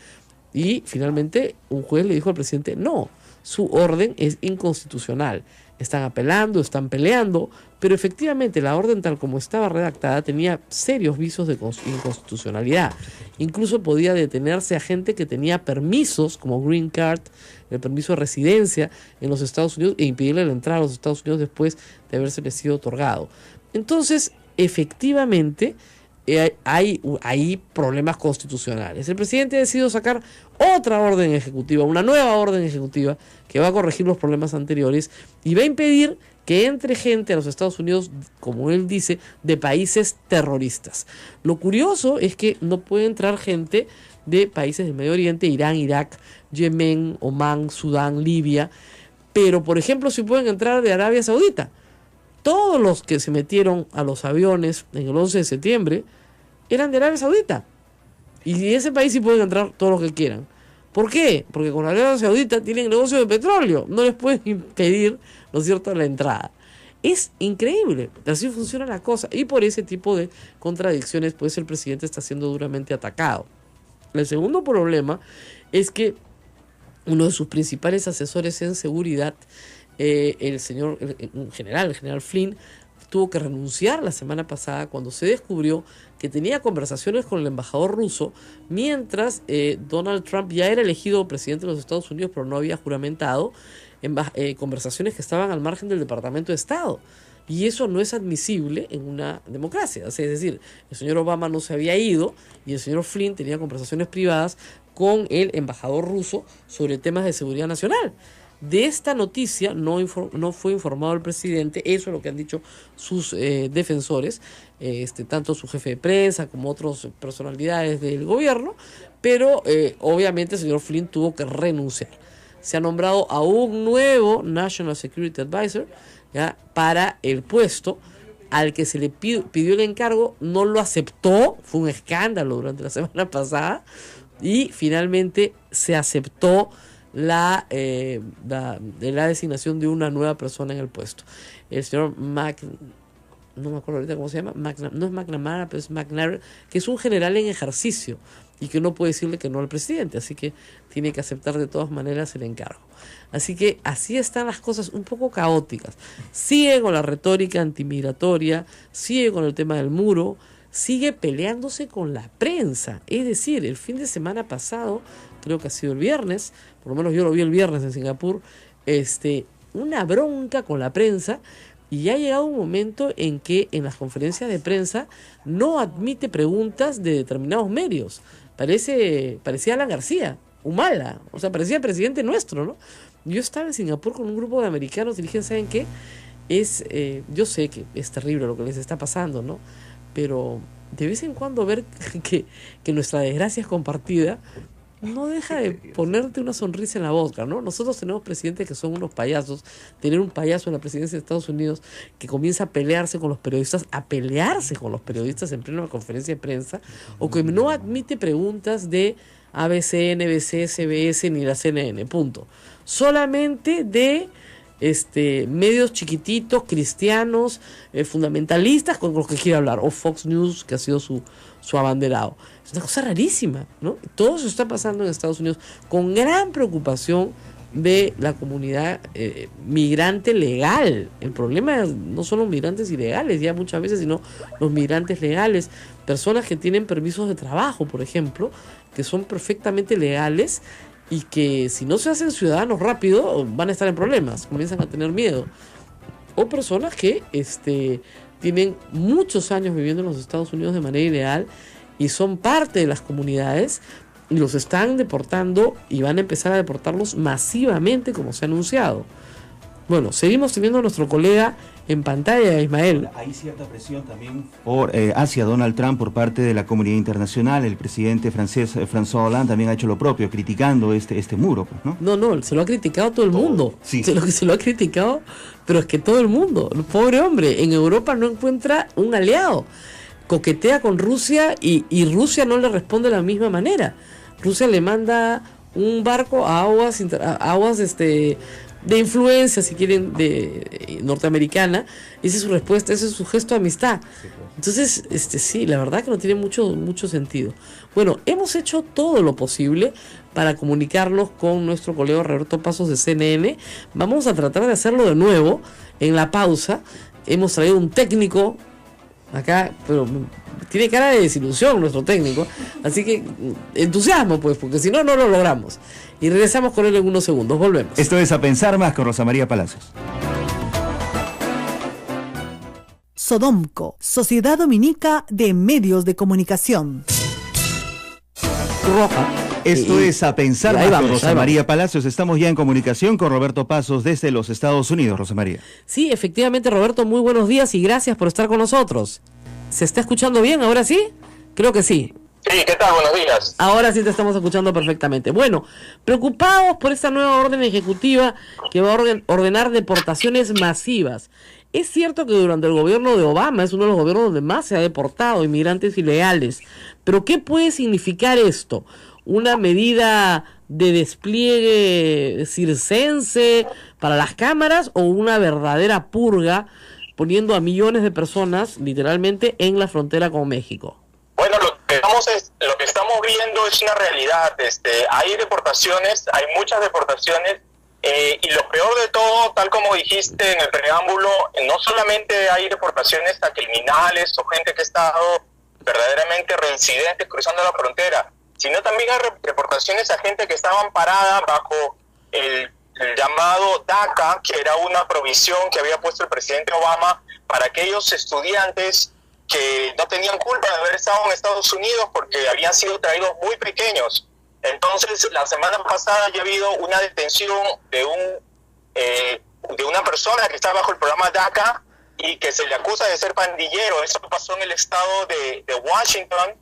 Y finalmente un juez le dijo al presidente no, su orden es inconstitucional. Están apelando, están peleando, pero efectivamente la orden tal como estaba redactada tenía serios vicios de inconstitucionalidad. Incluso podía detenerse a gente que tenía permisos como Green Card, el permiso de residencia en los Estados Unidos, e impedirle la entrada a los Estados Unidos después de haberse sido otorgado. Entonces, efectivamente, hay problemas constitucionales. El presidente ha decidido sacar otra orden ejecutiva, una nueva orden ejecutiva que va a corregir los problemas anteriores y va a impedir que entre gente a los Estados Unidos, como él dice, de países terroristas. Lo curioso es que no puede entrar gente de países del Medio Oriente, Irán, Irak, Yemen, Omán, Sudán, Libia, pero por ejemplo sí pueden entrar de Arabia Saudita. Todos los que se metieron a los aviones en el 11 de septiembre eran de Arabia Saudita. Y en ese país sí pueden entrar todos los que quieran. ¿Por qué? Porque con Arabia Saudita tienen negocio de petróleo. No les pueden impedir, ¿no es cierto?, la entrada. Es increíble. Así funciona la cosa. Y por ese tipo de contradicciones, pues el presidente está siendo duramente atacado. El segundo problema es que uno de sus principales asesores en seguridad, el general Flynn, tuvo que renunciar la semana pasada cuando se descubrió que tenía conversaciones con el embajador ruso mientras Donald Trump ya era elegido presidente de los Estados Unidos pero no había juramentado, conversaciones que estaban al margen del Departamento de Estado. Y eso no es admisible en una democracia. Es decir, el señor Obama no se había ido y el señor Flynn tenía conversaciones privadas con el embajador ruso sobre temas de seguridad nacional. De esta noticia no fue informado el presidente, eso es lo que han dicho sus defensores, tanto su jefe de prensa como otras personalidades del gobierno, pero obviamente el señor Flynn tuvo que renunciar. Se ha nombrado a un nuevo National Security Advisor, ¿ya?, para el puesto al que se le pidió el encargo, no lo aceptó, fue un escándalo durante la semana pasada, y finalmente se aceptó la designación de una nueva persona en el puesto. El señor no me acuerdo ahorita cómo se llama, no es McNamara, pero es McNair, que es un general en ejercicio y que no puede decirle que no al presidente, así que tiene que aceptar de todas maneras el encargo. Así que así están las cosas un poco caóticas. Sigue con la retórica antimigratoria, sigue con el tema del muro, sigue peleándose con la prensa. Es decir, el fin de semana pasado, creo que ha sido el viernes, por lo menos yo lo vi el viernes en Singapur, una bronca con la prensa, y ya ha llegado un momento en que en las conferencias de prensa no admite preguntas de determinados medios. Parecía Alan García, Humala, o sea, parecía el presidente nuestro, ¿no? Yo estaba en Singapur con un grupo de americanos y dije, ¿saben qué? Yo sé que es terrible lo que les está pasando, ¿no? Pero de vez en cuando ver que nuestra desgracia es compartida no deja de ponerte una sonrisa en la boca, ¿no? Nosotros tenemos presidentes que son unos payasos. Tener un payaso en la presidencia de Estados Unidos que comienza a pelearse con los periodistas en plena conferencia de prensa, o que no admite preguntas de ABC, NBC, CBS ni la CNN, punto. Solamente de medios chiquititos, cristianos, fundamentalistas con los que quiere hablar, o Fox News, que ha sido su abanderado. Es una cosa rarísima, ¿no? Todo eso está pasando en Estados Unidos con gran preocupación de la comunidad migrante legal. El problema no son los migrantes ilegales ya muchas veces, sino los migrantes legales, personas que tienen permisos de trabajo, por ejemplo, que son perfectamente legales y que si no se hacen ciudadanos rápido van a estar en problemas, comienzan a tener miedo. O personas que tienen muchos años viviendo en los Estados Unidos de manera ilegal y son parte de las comunidades y los están deportando y van a empezar a deportarlos masivamente como se ha anunciado. Bueno, seguimos teniendo a nuestro colega en pantalla, Ismael. Hay cierta presión también hacia Donald Trump por parte de la comunidad internacional. El presidente francés François Hollande también ha hecho lo propio, criticando este muro, pues, ¿no? No, se lo ha criticado todo el mundo. Sí. Se lo ha criticado, pero es que todo el mundo, el pobre hombre, en Europa no encuentra un aliado. Coquetea con Rusia y Rusia no le responde de la misma manera. Rusia le manda un barco a aguas de influencia, si quieren, de norteamericana. Esa es su respuesta, ese es su gesto de amistad. Entonces, sí, la verdad que no tiene mucho sentido. Bueno, hemos hecho todo lo posible para comunicarnos con nuestro colega Roberto Pasos de CNN. Vamos a tratar de hacerlo de nuevo en la pausa. Hemos traído un técnico acá, pero tiene cara de desilusión nuestro técnico, así que entusiasmo, pues, porque si no, no lo logramos. Y regresamos con él en unos segundos. Volvemos. Esto es A Pensar Más con Rosa María Palacios. Sodomco, Sociedad Dominica de Medios de Comunicación. Roja. Esto es A Pensar Más con Rosa María Palacios. Estamos ya en comunicación con Roberto Pasos desde los Estados Unidos, Rosa María. Sí, efectivamente, Roberto, muy buenos días y gracias por estar con nosotros. ¿Se está escuchando bien? ¿Ahora sí? Creo que sí. Sí, ¿qué tal? Buenos días. Ahora sí te estamos escuchando perfectamente. Bueno, preocupados por esta nueva orden ejecutiva que va a ordenar deportaciones masivas. Es cierto que durante el gobierno de Obama es uno de los gobiernos donde más se ha deportado inmigrantes ilegales. Pero ¿qué puede significar esto? ¿Una medida de despliegue circense para las cámaras o una verdadera purga poniendo a millones de personas literalmente en la frontera con México? Bueno, lo que estamos viendo es una realidad. Hay deportaciones, hay muchas deportaciones, y lo peor de todo, tal como dijiste en el preámbulo, no solamente hay deportaciones a criminales o gente que ha estado verdaderamente reincidentes cruzando la frontera, sino también hay deportaciones a gente que estaba amparada bajo el llamado DACA, que era una provisión que había puesto el presidente Obama para aquellos estudiantes que no tenían culpa de haber estado en Estados Unidos porque habían sido traídos muy pequeños. Entonces, la semana pasada ya ha habido una detención de una persona que está bajo el programa DACA y que se le acusa de ser pandillero. Eso pasó en el estado de Washington.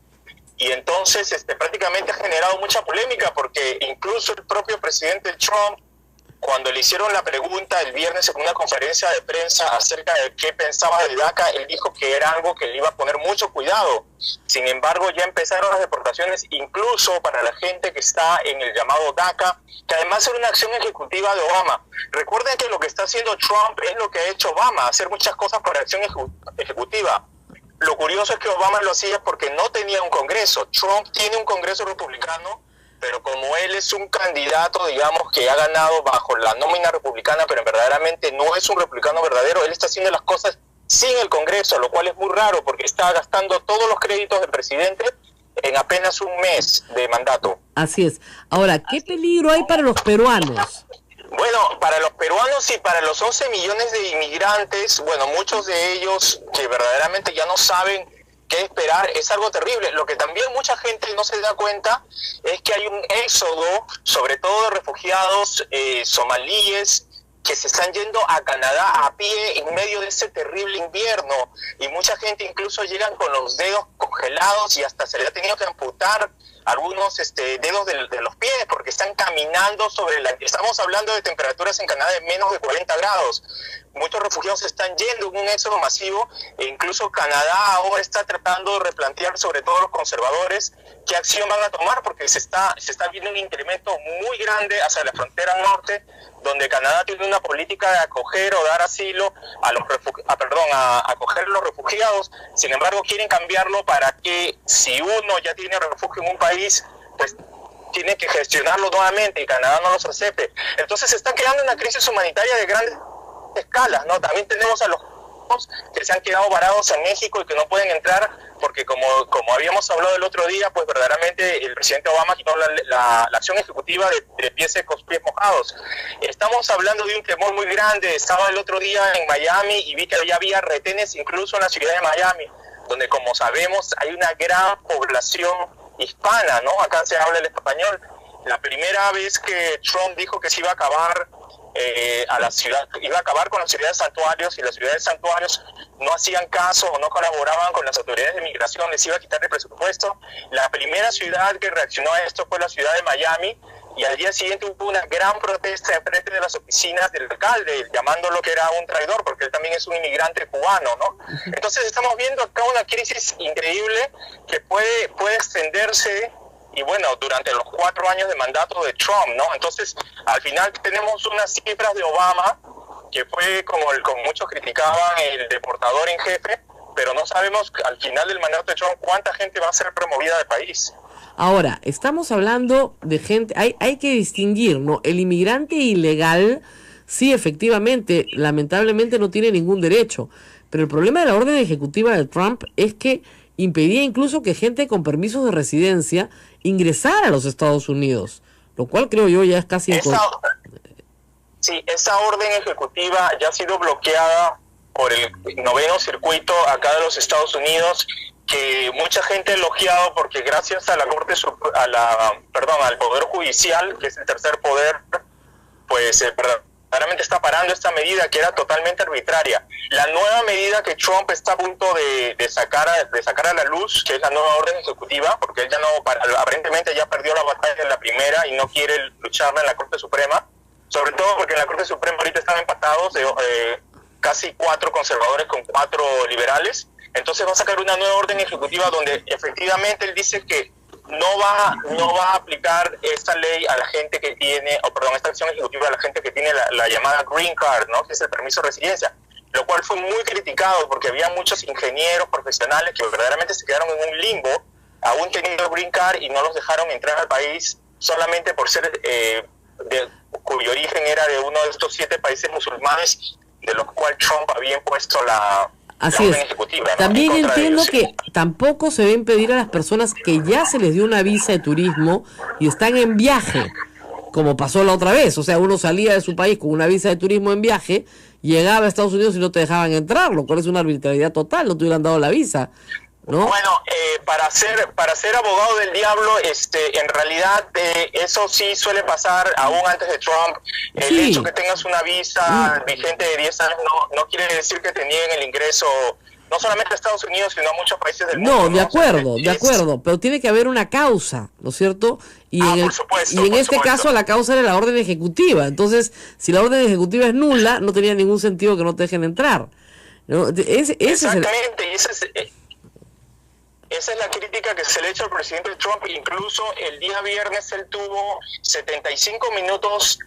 Y entonces prácticamente ha generado mucha polémica porque incluso el propio presidente Trump, cuando le hicieron la pregunta el viernes en una conferencia de prensa acerca de qué pensaba de DACA, él dijo que era algo que le iba a poner mucho cuidado. Sin embargo, ya empezaron las deportaciones incluso para la gente que está en el llamado DACA, que además era una acción ejecutiva de Obama. Recuerden que lo que está haciendo Trump es lo que ha hecho Obama, hacer muchas cosas por acción ejecutiva. Lo curioso es que Obama lo hacía porque no tenía un Congreso. Trump tiene un Congreso republicano, pero como él es un candidato, digamos, que ha ganado bajo la nómina republicana, pero verdaderamente no es un republicano verdadero, él está haciendo las cosas sin el Congreso, lo cual es muy raro porque está gastando todos los créditos del presidente en apenas un mes de mandato. Así es. Ahora, ¿qué peligro hay para los peruanos? Bueno, para los peruanos y para los 11 millones de inmigrantes, bueno, muchos de ellos que verdaderamente ya no saben qué esperar, es algo terrible. Lo que también mucha gente no se da cuenta es que hay un éxodo, sobre todo de refugiados somalíes, que se están yendo a Canadá a pie en medio de ese terrible invierno. Y mucha gente incluso llegan con los dedos congelados y hasta se les ha tenido que amputar algunos dedos de los pies porque están caminando estamos hablando de temperaturas en Canadá de menos de 40 grados. muchos refugiados están yendo en un éxodo masivo, e incluso Canadá ahora está tratando de replantear, sobre todo los conservadores, qué acción van a tomar, porque se está viendo un incremento muy grande hacia la frontera norte, donde Canadá tiene una política de acoger o dar asilo a los acoger a los refugiados. Sin embargo, quieren cambiarlo para que si uno ya tiene refugio en un país, pues tiene que gestionarlo nuevamente y Canadá no los acepte. Entonces se está creando una crisis humanitaria de grandes escalas, ¿no? También tenemos a los que se han quedado varados en México y que no pueden entrar porque como habíamos hablado el otro día, pues verdaderamente el presidente Obama quitó la acción ejecutiva de pies secos, pies mojados. Estamos hablando de un temor muy grande. Estaba el otro día en Miami y vi que ya había retenes incluso en la ciudad de Miami, donde como sabemos hay una gran población hispana, ¿no? Acá se habla el español. La primera vez que Trump dijo que se iba a acabar iba a acabar con las ciudades santuarios, y las ciudades santuarios no hacían caso o no colaboraban con las autoridades de migración, les iba a quitar el presupuesto. La primera ciudad que reaccionó a esto fue la ciudad de Miami, y al día siguiente hubo una gran protesta enfrente de las oficinas del alcalde, llamándolo que era un traidor, porque él también es un inmigrante cubano, ¿no? Entonces estamos viendo acá una crisis increíble que puede extenderse, y bueno, durante los 4 años de mandato de Trump, ¿no? Entonces, al final tenemos unas cifras de Obama, que fue como muchos criticaban, el deportador en jefe, pero no sabemos al final del mandato de Trump cuánta gente va a ser promovida del país. Ahora, estamos hablando de gente, hay que distinguir, ¿no? El inmigrante ilegal, sí, efectivamente, lamentablemente no tiene ningún derecho, pero el problema de la orden ejecutiva de Trump es que impedía incluso que gente con permisos de residencia ingresara a los Estados Unidos, lo cual creo yo ya es casi... Esa orden ejecutiva ya ha sido bloqueada por el 9º circuito acá de los Estados Unidos, que mucha gente ha elogiado porque gracias a la al Poder Judicial, que es el tercer poder, pues verdaderamente está parando esta medida que era totalmente arbitraria. La nueva medida que Trump está a punto de sacar a la luz, que es la nueva orden ejecutiva, porque él ya aparentemente ya perdió la batalla en la primera y no quiere lucharla en la Corte Suprema, sobre todo porque en la Corte Suprema ahorita están empatados casi 4 conservadores con 4 liberales. Entonces va a sacar una nueva orden ejecutiva donde efectivamente él dice que no va a aplicar esta ley a la gente que tiene, esta acción ejecutiva a la gente que tiene la llamada Green Card, ¿no? Que es el permiso de residencia, lo cual fue muy criticado porque había muchos ingenieros profesionales que verdaderamente se quedaron en un limbo, aún teniendo Green Card, y no los dejaron entrar al país solamente por ser cuyo origen era de uno de estos 7 países musulmanes de los cuales Trump había impuesto la orden ejecutiva, ¿no? También entiendo que tampoco se deben pedir a las personas que ya se les dio una visa de turismo y están en viaje, como pasó la otra vez. O sea, uno salía de su país con una visa de turismo en viaje, llegaba a Estados Unidos y no te dejaban entrar, lo cual es una arbitrariedad total, no te hubieran dado la visa, ¿no? Bueno, para ser abogado del diablo, en realidad eso sí suele pasar aún antes de Trump. El hecho que tengas una visa vigente de 10 años no quiere decir que te nieguen el ingreso, no solamente a Estados Unidos, sino a muchos países del mundo. No, de acuerdo, pero tiene que haber una causa, ¿no es cierto? Y en este caso la causa era la orden ejecutiva. Entonces, si la orden ejecutiva es nula, no tenía ningún sentido que no te dejen entrar, ¿no? Exactamente, esa es la crítica que se le ha hecho al presidente Trump. Incluso el día viernes él tuvo 75 minutos,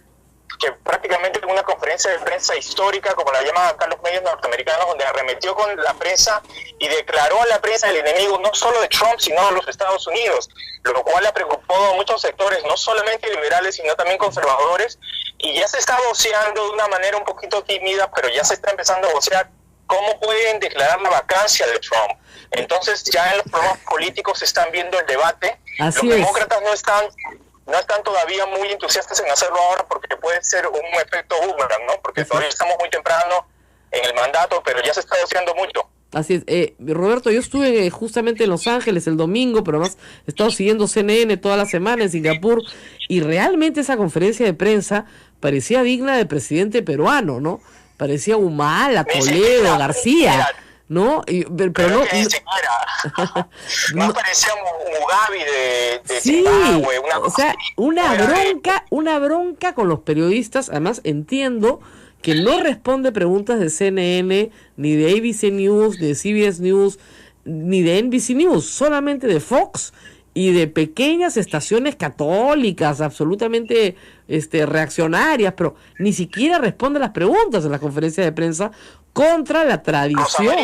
que prácticamente una conferencia de prensa histórica, como la llaman acá los medios norteamericanos, donde arremetió con la prensa y declaró a la prensa el enemigo no solo de Trump, sino de los Estados Unidos, lo cual le preocupó a muchos sectores, no solamente liberales, sino también conservadores, y ya se está voceando de una manera un poquito tímida, pero ya se está empezando a vocear cómo pueden declarar la vacancia de Trump. Entonces ya en los programas políticos se están viendo el debate. Los demócratas no están todavía muy entusiastas en hacerlo ahora porque puede ser un efecto boomerang, ¿no? Porque todavía estamos muy temprano en el mandato, pero ya se está deseando mucho. Así es. Roberto, yo estuve justamente en Los Ángeles el domingo, pero además he estado siguiendo CNN toda la semana en Singapur, y realmente esa conferencia de prensa parecía digna de presidente peruano, ¿no? Parecía Humala, Toledo, García, ¿no? Pero no, no parecía Mugabe de sí, Zimbabue, una bronca con los periodistas. Además entiendo que no responde preguntas de CNN, ni de ABC News, de CBS News, ni de NBC News, solamente de Fox y de pequeñas estaciones católicas, absolutamente reaccionarias, pero ni siquiera responde las preguntas en la conferencia de prensa contra la tradición.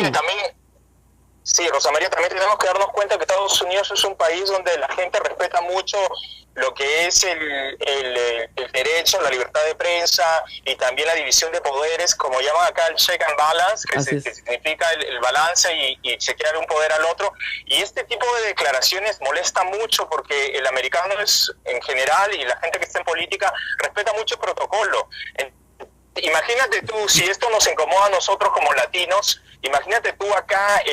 Rosa María, también tenemos que darnos cuenta que Estados Unidos es un país donde la gente respeta mucho lo que es el derecho, la libertad de prensa y también la división de poderes, como llaman acá el check and balance, que significa el balance y chequear un poder al otro. Y este tipo de declaraciones molesta mucho porque el americano es, en general, y la gente que está en política, respeta mucho el protocolo. Imagínate tú, si esto nos incomoda a nosotros como latinos, imagínate tú acá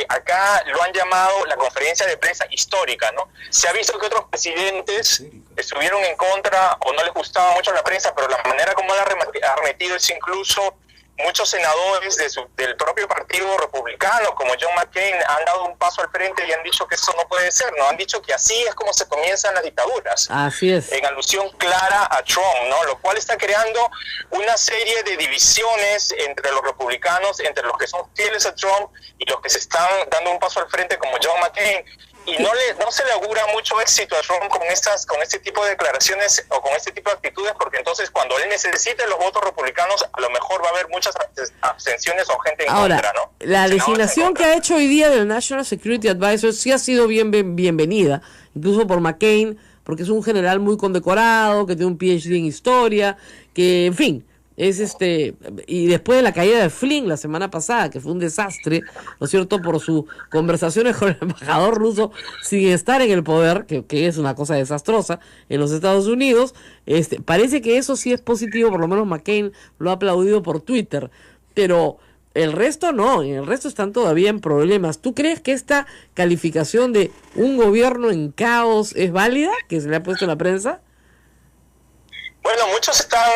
lo han llamado la conferencia de prensa histórica, ¿no? Se ha visto que otros presidentes estuvieron en contra o no les gustaba mucho la prensa, pero la manera como han arremetido es incluso muchos senadores del propio partido republicano, como John McCain, han dado un paso al frente y han dicho que eso no puede ser, ¿no? Han dicho que así es como se comienzan las dictaduras. Así es. En alusión clara a Trump, ¿no? Lo cual está creando una serie de divisiones entre los republicanos, entre los que son fieles a Trump y los que se están dando un paso al frente, como John McCain. Y no se le augura mucho éxito a Trump con este tipo de declaraciones o con este tipo de actitudes, porque entonces cuando él necesite los votos republicanos, a lo mejor va a haber muchas abstenciones o gente en contra, ¿no? La designación que ha hecho hoy día del National Security Advisor sí ha sido bienvenida, incluso por McCain, porque es un general muy condecorado, que tiene un PhD en historia, que, en fin, es y después de la caída de Flynn la semana pasada, que fue un desastre, ¿no es cierto?, por sus conversaciones con el embajador ruso sin estar en el poder, que es una cosa desastrosa en los Estados Unidos, parece que eso sí es positivo, por lo menos McCain lo ha aplaudido por Twitter, pero el resto no, y el resto están todavía en problemas. ¿Tú crees que esta calificación de un gobierno en caos es válida, que se le ha puesto en la prensa? Bueno, muchos están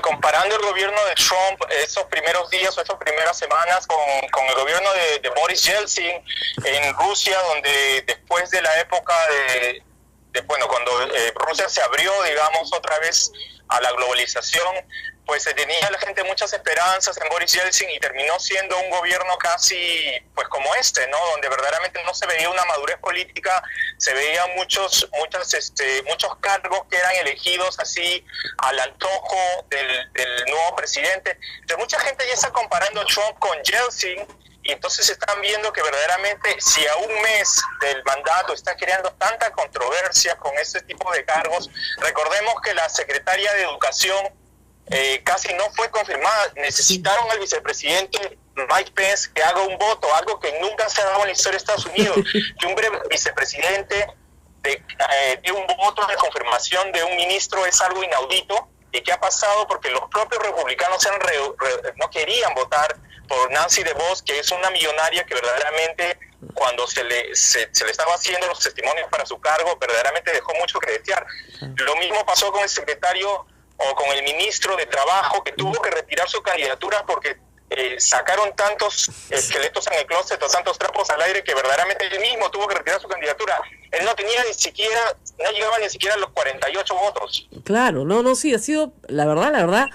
comparando el gobierno de Trump esos primeros días o estas primeras semanas con el gobierno de Boris Yeltsin en Rusia, donde después de la época cuando Rusia se abrió, digamos, otra vez a la globalización, pues se tenía la gente muchas esperanzas en Boris Yeltsin y terminó siendo un gobierno casi pues como ¿no? Donde verdaderamente no se veía una madurez política, se veían muchos cargos que eran elegidos así al antojo del nuevo presidente. Entonces mucha gente ya está comparando a Trump con Yeltsin y entonces están viendo que verdaderamente si a un mes del mandato está creando tanta controversia con este tipo de cargos. Recordemos que la secretaria de Educación casi no fue confirmada. Necesitaron al vicepresidente Mike Pence que haga un voto, algo que nunca se ha dado en la historia de Estados Unidos, que un vicepresidente dé un voto de confirmación de un ministro es algo inaudito. ¿Y qué ha pasado? Porque los propios republicanos no querían votar por Nancy DeVos, que es una millonaria que verdaderamente cuando se le estaba haciendo los testimonios para su cargo, verdaderamente dejó mucho que desear. Lo mismo pasó con el secretario o con el ministro de Trabajo, que tuvo que retirar su candidatura porque sacaron tantos esqueletos en el closet o tantos trapos al aire que verdaderamente él mismo tuvo que retirar su candidatura. Él no llegaba ni siquiera a los 48 votos. Claro, sí, ha sido, la verdad,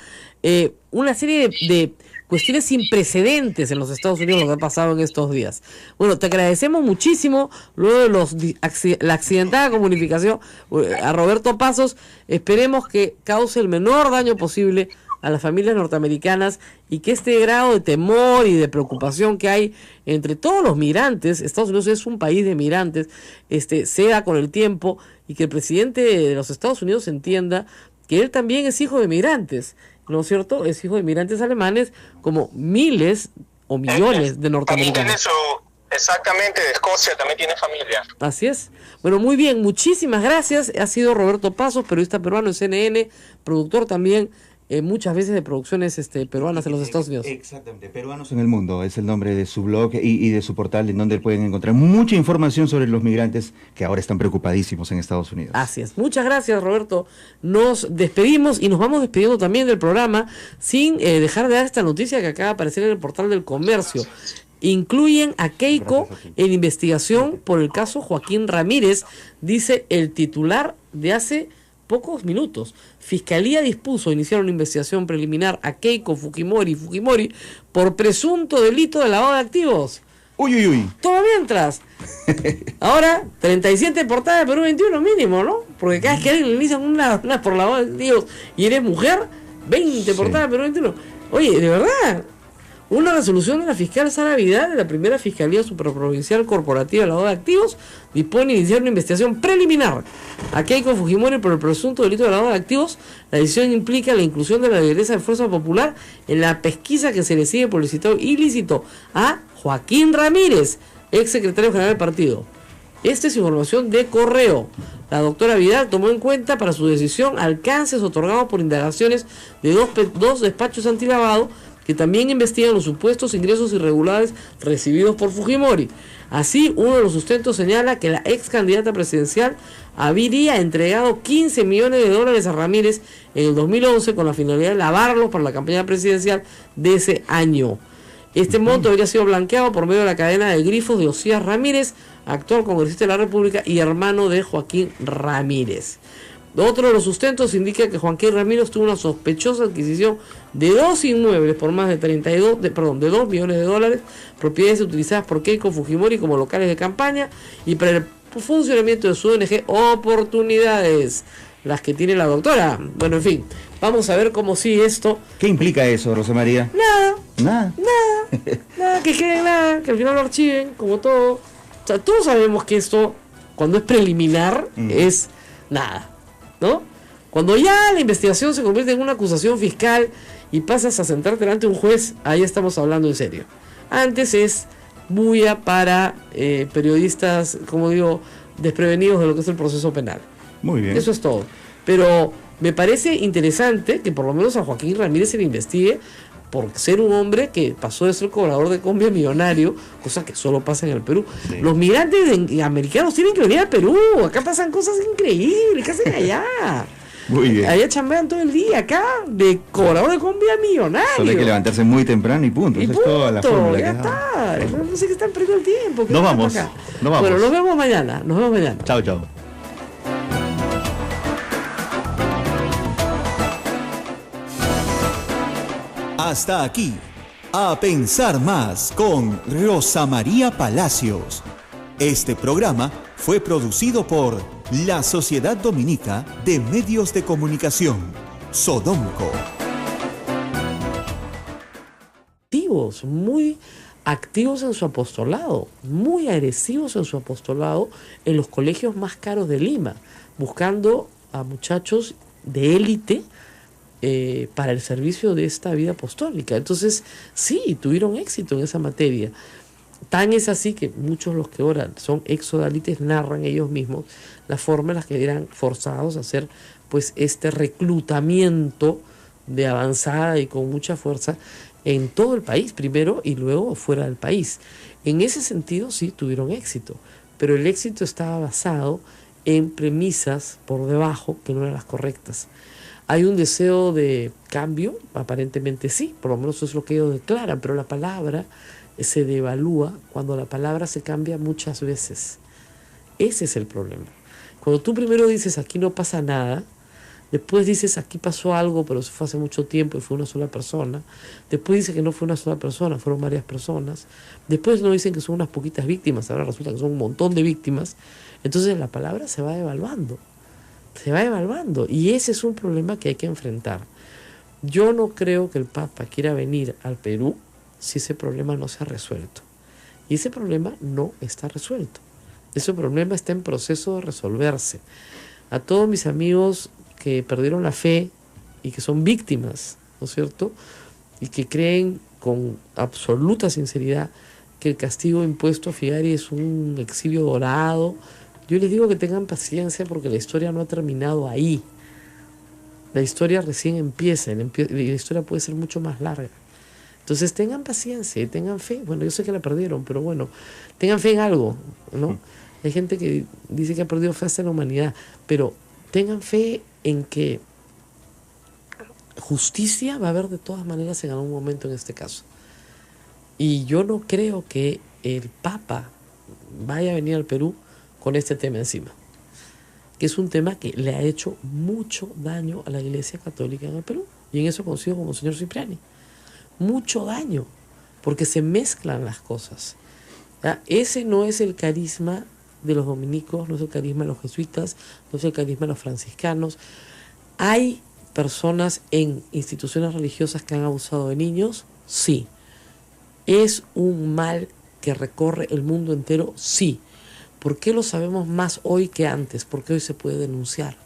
una serie de cuestiones sin precedentes en los Estados Unidos lo que ha pasado en estos días. Bueno, te agradecemos muchísimo, luego de la accidentada comunicación, a Roberto Pasos, esperemos que cause el menor daño posible a las familias norteamericanas y que este grado de temor y de preocupación que hay entre todos los migrantes, Estados Unidos es un país de migrantes, ceda con el tiempo y que el presidente de los Estados Unidos entienda que él también es hijo de migrantes, ¿no es cierto? Es hijo de migrantes alemanes como miles o millones de norteamericanos. Exactamente, de Escocia, también tiene familia. Así es. Bueno, muy bien, muchísimas gracias. Ha sido Roberto Pasos, periodista peruano en CNN, productor también muchas veces de producciones peruanas en los Estados Unidos. Exactamente, Peruanos en el Mundo es el nombre de su blog y de su portal en donde pueden encontrar mucha información sobre los migrantes que ahora están preocupadísimos en Estados Unidos. Así es, muchas gracias Roberto. Nos despedimos y nos vamos despidiendo también del programa sin dejar de dar esta noticia que acaba de aparecer en el portal del Comercio. Incluyen a Keiko en investigación por el caso Joaquín Ramírez, dice el titular de hace pocos minutos. Fiscalía dispuso iniciar una investigación preliminar a Keiko Fujimori por presunto delito de lavado de activos. Uy. Todo mientras. Ahora, 37 portadas de Perú 21 mínimo, ¿no? Porque cada vez que alguien le inician una por lavado de activos y eres mujer, 20 portadas de Perú 21. Oye, de verdad, una resolución de la fiscal Sara Vidal de la primera Fiscalía Superprovincial Corporativa de Lavado de Activos dispone iniciar una investigación preliminar a Keiko Fujimori por el presunto delito de lavado de activos. La decisión implica la inclusión de la lideresa de Fuerza Popular en la pesquisa que se le sigue por el citado ilícito a Joaquín Ramírez, ex secretario general del partido. Esta es información de correo. La doctora Vidal tomó en cuenta para su decisión alcances otorgados por indagaciones de dos despachos antilavado que también investigan los supuestos ingresos irregulares recibidos por Fujimori. Así, uno de los sustentos señala que la ex candidata presidencial habría entregado $15 millones a Ramírez en el 2011 con la finalidad de lavarlos para la campaña presidencial de ese año. Este monto habría sido blanqueado por medio de la cadena de grifos de Osías Ramírez, actual congresista de la República y hermano de Joaquín Ramírez. Otro de los sustentos indica que Joaquín Ramírez tuvo una sospechosa adquisición de 2 inmuebles por más de $2 millones, propiedades utilizadas por Keiko Fujimori como locales de campaña y para el funcionamiento de su ONG Oportunidades, las que tiene la doctora. Bueno, en fin, vamos a ver cómo sigue esto. ¿Qué implica eso, Rosa María? Nada, que quede nada, que al final lo archiven, como todo. O sea, todos sabemos que esto, cuando es preliminar, es nada, ¿no? Cuando ya la investigación se convierte en una acusación fiscal y pasas a sentarte delante de un juez, ahí estamos hablando en serio. Antes es bulla para periodistas, como digo, desprevenidos de lo que es el proceso penal. Muy bien. Eso es todo. Pero me parece interesante que por lo menos a Joaquín Ramírez se le investigue por ser un hombre que pasó de ser cobrador de combi a millonario, cosa que solo pasa en el Perú. Sí. Los migrantes americanos tienen que venir al Perú. Acá pasan cosas increíbles. ¿Qué hacen allá? Muy bien. Allá chambean todo el día. Acá de cobrador de combi a millonario. Solo hay que levantarse muy temprano y punto. Esa es toda la fórmula. Ya está. No sé qué están perdiendo el tiempo. Nos vamos. Bueno, nos vemos mañana. Chao, chao. Hasta aquí, A Pensar Más con Rosa María Palacios. Este programa fue producido por la Sociedad Dominica de Medios de Comunicación, Sodomco. Muy activos en su apostolado, muy agresivos en su apostolado en los colegios más caros de Lima, buscando a muchachos de élite para el servicio de esta vida apostólica. Entonces, sí, tuvieron éxito en esa materia. Tan es así que muchos de los que ahora son exodalites narran ellos mismos la forma en la que eran forzados a hacer pues este reclutamiento de avanzada y con mucha fuerza en todo el país primero y luego fuera del país. En ese sentido sí tuvieron éxito, pero el éxito estaba basado en premisas por debajo que no eran las correctas. ¿Hay un deseo de cambio? Aparentemente sí, por lo menos eso es lo que ellos declaran, pero la palabra se devalúa cuando la palabra se cambia muchas veces. Ese es el problema. Cuando tú primero dices aquí no pasa nada, después dices aquí pasó algo, pero eso fue hace mucho tiempo y fue una sola persona, después dices que no fue una sola persona, fueron varias personas, después no dicen que son unas poquitas víctimas, ahora resulta que son un montón de víctimas, entonces la palabra se va devaluando. Y ese es un problema que hay que enfrentar. Yo no creo que el Papa quiera venir al Perú si ese problema no se ha resuelto. Y ese problema no está resuelto. Ese problema está en proceso de resolverse. A todos mis amigos que perdieron la fe y que son víctimas, ¿no es cierto? Y que creen con absoluta sinceridad que el castigo impuesto a Figari es un exilio dorado, yo les digo que tengan paciencia porque la historia no ha terminado ahí. La historia recién empieza y la historia puede ser mucho más larga. Entonces tengan paciencia y tengan fe. Bueno, yo sé que la perdieron, pero bueno, tengan fe en algo, ¿no? Hay gente que dice que ha perdido fe hasta en la humanidad, pero tengan fe en que justicia va a haber de todas maneras en algún momento en este caso. Y yo no creo que el Papa vaya a venir al Perú con este tema encima. que es un tema que le ha hecho mucho daño a la Iglesia Católica en el Perú. Y en eso coincido con el señor Cipriani. Mucho daño, porque se mezclan las cosas. ¿Ya? Ese no es el carisma de los dominicos, no es el carisma de los jesuitas, no es el carisma de los franciscanos. ¿Hay personas en instituciones religiosas que han abusado de niños? Sí. ¿Es un mal que recorre el mundo entero? Sí. ¿Por qué lo sabemos más hoy que antes? Porque hoy se puede denunciar.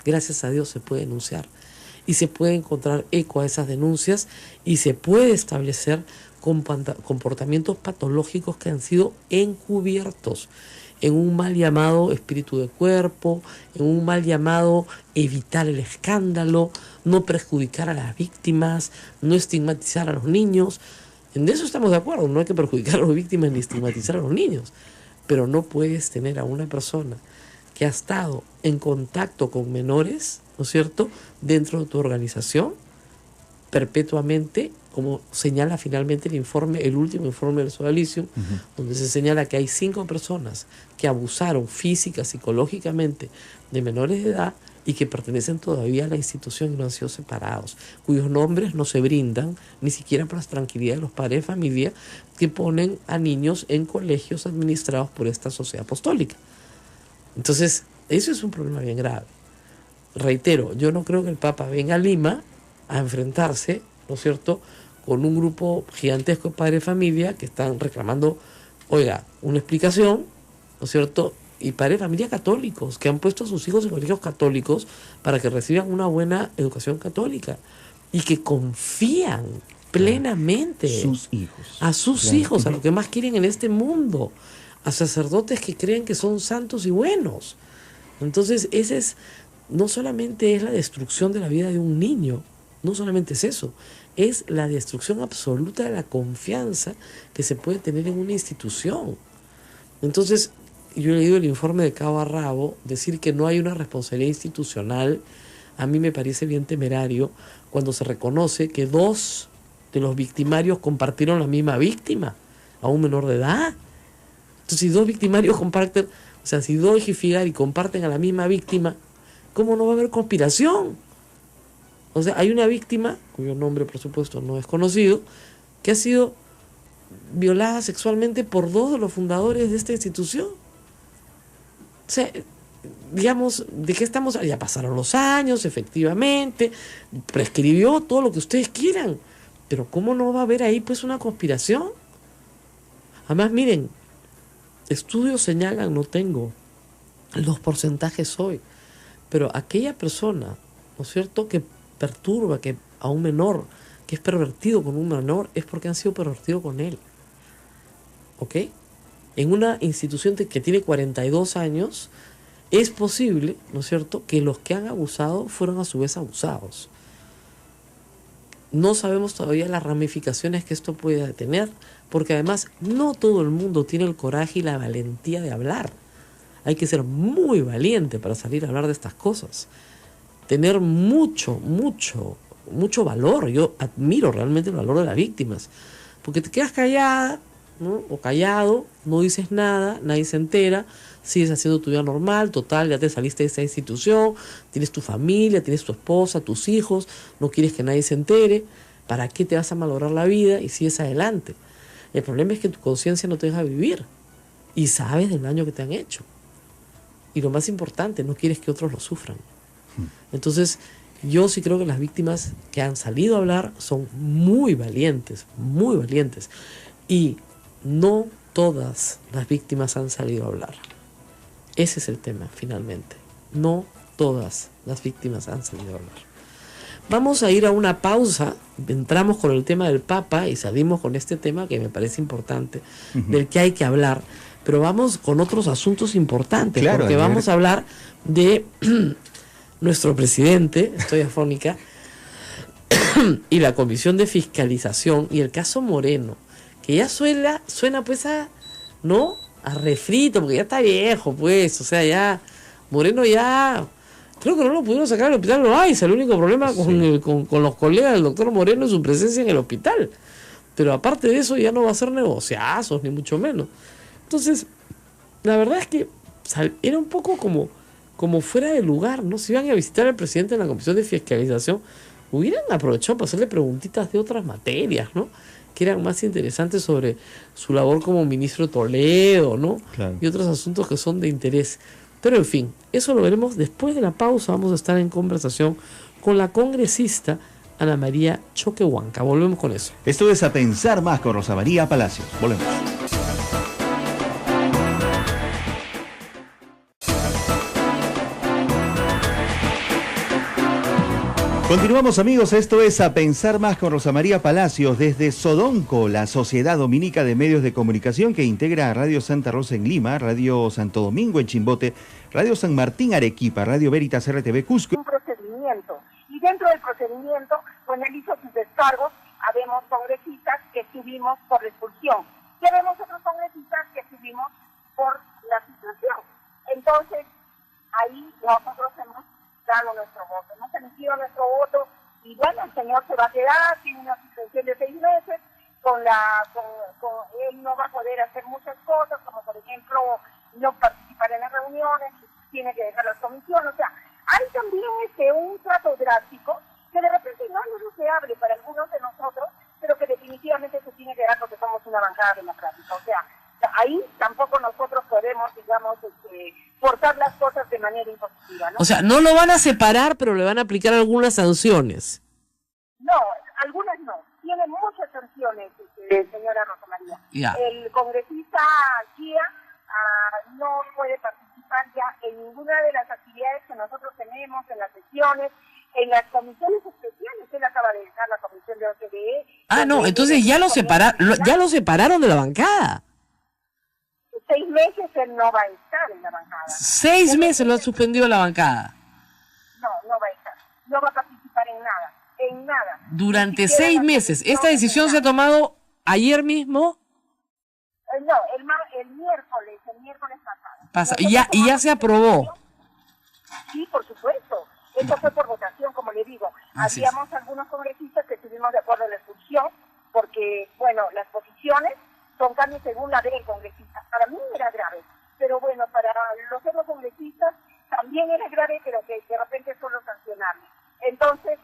Gracias a Dios se puede denunciar. Y se puede encontrar eco a esas denuncias y se puede establecer comportamientos patológicos que han sido encubiertos en un mal llamado espíritu de cuerpo, en un mal llamado evitar el escándalo, no perjudicar a las víctimas, no estigmatizar a los niños. En eso estamos de acuerdo, no hay que perjudicar a las víctimas ni estigmatizar a los niños. Pero no puedes tener a una persona que ha estado en contacto con menores, ¿no es cierto?, dentro de tu organización, perpetuamente, como señala finalmente el informe, el último informe del Sodalicium, donde se señala que hay 5 personas que abusaron física, psicológicamente de menores de edad y que pertenecen todavía a la institución y no han sido separados, cuyos nombres no se brindan ni siquiera para la tranquilidad de los padres de familia que ponen a niños en colegios administrados por esta sociedad apostólica. Entonces, eso es un problema bien grave. Reitero, yo no creo que el Papa venga a Lima a enfrentarse, ¿no es cierto?, con un grupo gigantesco de padres de familia que están reclamando, oiga, una explicación, ¿no es cierto?, y padres de familia católicos que han puesto a sus hijos en colegios católicos para que reciban una buena educación católica y que confían plenamente a sus hijos, a lo que más quieren en este mundo, a sacerdotes que creen que son santos y buenos. Entonces, no solamente es la destrucción de la vida de un niño, no solamente es eso, es la destrucción absoluta de la confianza que se puede tener en una institución. Entonces, yo he leído el informe de cabo a rabo, decir que no hay una responsabilidad institucional, a mí me parece bien temerario cuando se reconoce que 2 de los victimarios compartieron la misma víctima, a un menor de edad. Entonces, si 2 victimarios comparten, o sea, si 2 Hifigari comparten a la misma víctima, ¿cómo no va a haber conspiración? O sea, hay una víctima, cuyo nombre por supuesto no es conocido, que ha sido violada sexualmente por 2 de los fundadores de esta institución. O sea, digamos, ¿de qué estamos? Ya pasaron los años, efectivamente, prescribió todo lo que ustedes quieran, pero ¿cómo no va a haber ahí pues una conspiración? Además, miren, estudios señalan, no tengo los porcentajes hoy, pero aquella persona, ¿no es cierto?, que perturba que a un menor, que es pervertido con un menor, es porque han sido pervertidos con él. ¿Ok? En una institución que tiene 42 años, es posible, ¿no es cierto?, que los que han abusado fueron a su vez abusados. No sabemos todavía las ramificaciones que esto puede tener, porque además no todo el mundo tiene el coraje y la valentía de hablar. Hay que ser muy valiente para salir a hablar de estas cosas. Tener mucho valor. Yo admiro realmente el valor de las víctimas. Porque te quedas callada, ¿no?, o callado, no dices nada, nadie se entera, sigues haciendo tu vida normal, total, ya te saliste de esa institución, tienes tu familia, tienes tu esposa, tus hijos, no quieres que nadie se entere, ¿para qué te vas a malograr la vida? Y sigues adelante. El problema es que tu conciencia no te deja vivir y sabes del daño que te han hecho. Y lo más importante, no quieres que otros lo sufran. Entonces, yo sí creo que las víctimas que han salido a hablar son muy valientes, y no todas las víctimas han salido a hablar. Ese es el tema, finalmente. No todas las víctimas han salido a hablar. Vamos a ir a una pausa, entramos con el tema del Papa y salimos con este tema que me parece importante, del que hay que hablar, pero vamos con otros asuntos importantes, claro, porque vamos a hablar de nuestro presidente, estoy afónica, y la Comisión de Fiscalización y el caso Moreno, que ya suena pues a refrito, porque ya está viejo, pues, o sea, ya Moreno ya, creo que no lo pudieron sacar del hospital, no hay, es el único problema con los colegas del doctor Moreno es su presencia en el hospital, pero aparte de eso ya no va a ser negociazos, ni mucho menos. Entonces, la verdad es que era un poco como como fuera de lugar, ¿no? Si iban a visitar al presidente en la Comisión de Fiscalización, hubieran aprovechado para hacerle preguntitas de otras materias, ¿no? Que eran más interesantes sobre su labor como ministro de Toledo, ¿no? Claro. Y otros asuntos que son de interés. Pero en fin, eso lo veremos después de la pausa. Vamos a estar en conversación con la congresista Ana María Choquehuanca. Volvemos con eso. Esto es A Pensar Más con Rosa María Palacios. Volvemos. Continuamos, amigos, esto es A Pensar Más con Rosa María Palacios desde Sodonco, la Sociedad Dominica de Medios de Comunicación que integra a Radio Santa Rosa en Lima, Radio Santo Domingo en Chimbote, Radio San Martín Arequipa, Radio Veritas RTV Cusco. Un procedimiento, y dentro del procedimiento, con él hizo sus descargos, habemos congresistas que estuvimos por la expulsión, y habemos otros congresistas que estuvimos por la situación. Entonces, ahí nosotros hemos dado nuestro voto, hemos emitido nuestro voto y bueno, el señor se va a quedar, tiene una suspensión de 6 meses, él no va a poder hacer muchas cosas, como por ejemplo no participar en las reuniones, tiene que dejar las comisiones, o sea, hay también un trato drástico que de repente no es deseable para algunos de nosotros, pero que definitivamente se tiene que dar porque somos una bancada democrática, o sea, ahí tampoco nosotros podemos, digamos, forzar las cosas de manera impositiva, ¿no? O sea, no lo van a separar, pero le van a aplicar algunas sanciones. No, algunas no. Tiene muchas sanciones, señora Rosa María. Ya. El congresista Guía no puede participar ya en ninguna de las actividades que nosotros tenemos, en las sesiones, en las comisiones especiales. Él acaba de dejar la comisión de OCDE. Ah, no, entonces ya lo separaron de la bancada. 6 meses él no va a estar en la bancada. 6 meses lo han suspendido la bancada. No va a estar. No va a participar en nada. Durante 6 meses. ¿Esta decisión se ha tomado ayer mismo? No, el miércoles pasado. Y ya se aprobó. Sí, por supuesto. Esto fue por votación, como le digo. Habíamos algunos congresistas que estuvimos de acuerdo en la expulsión, porque, bueno, las posiciones son cambios según la ley congresista. Para mí era grave, pero bueno, para los otros congresistas también era grave, pero que de repente solo sancionable. Entonces,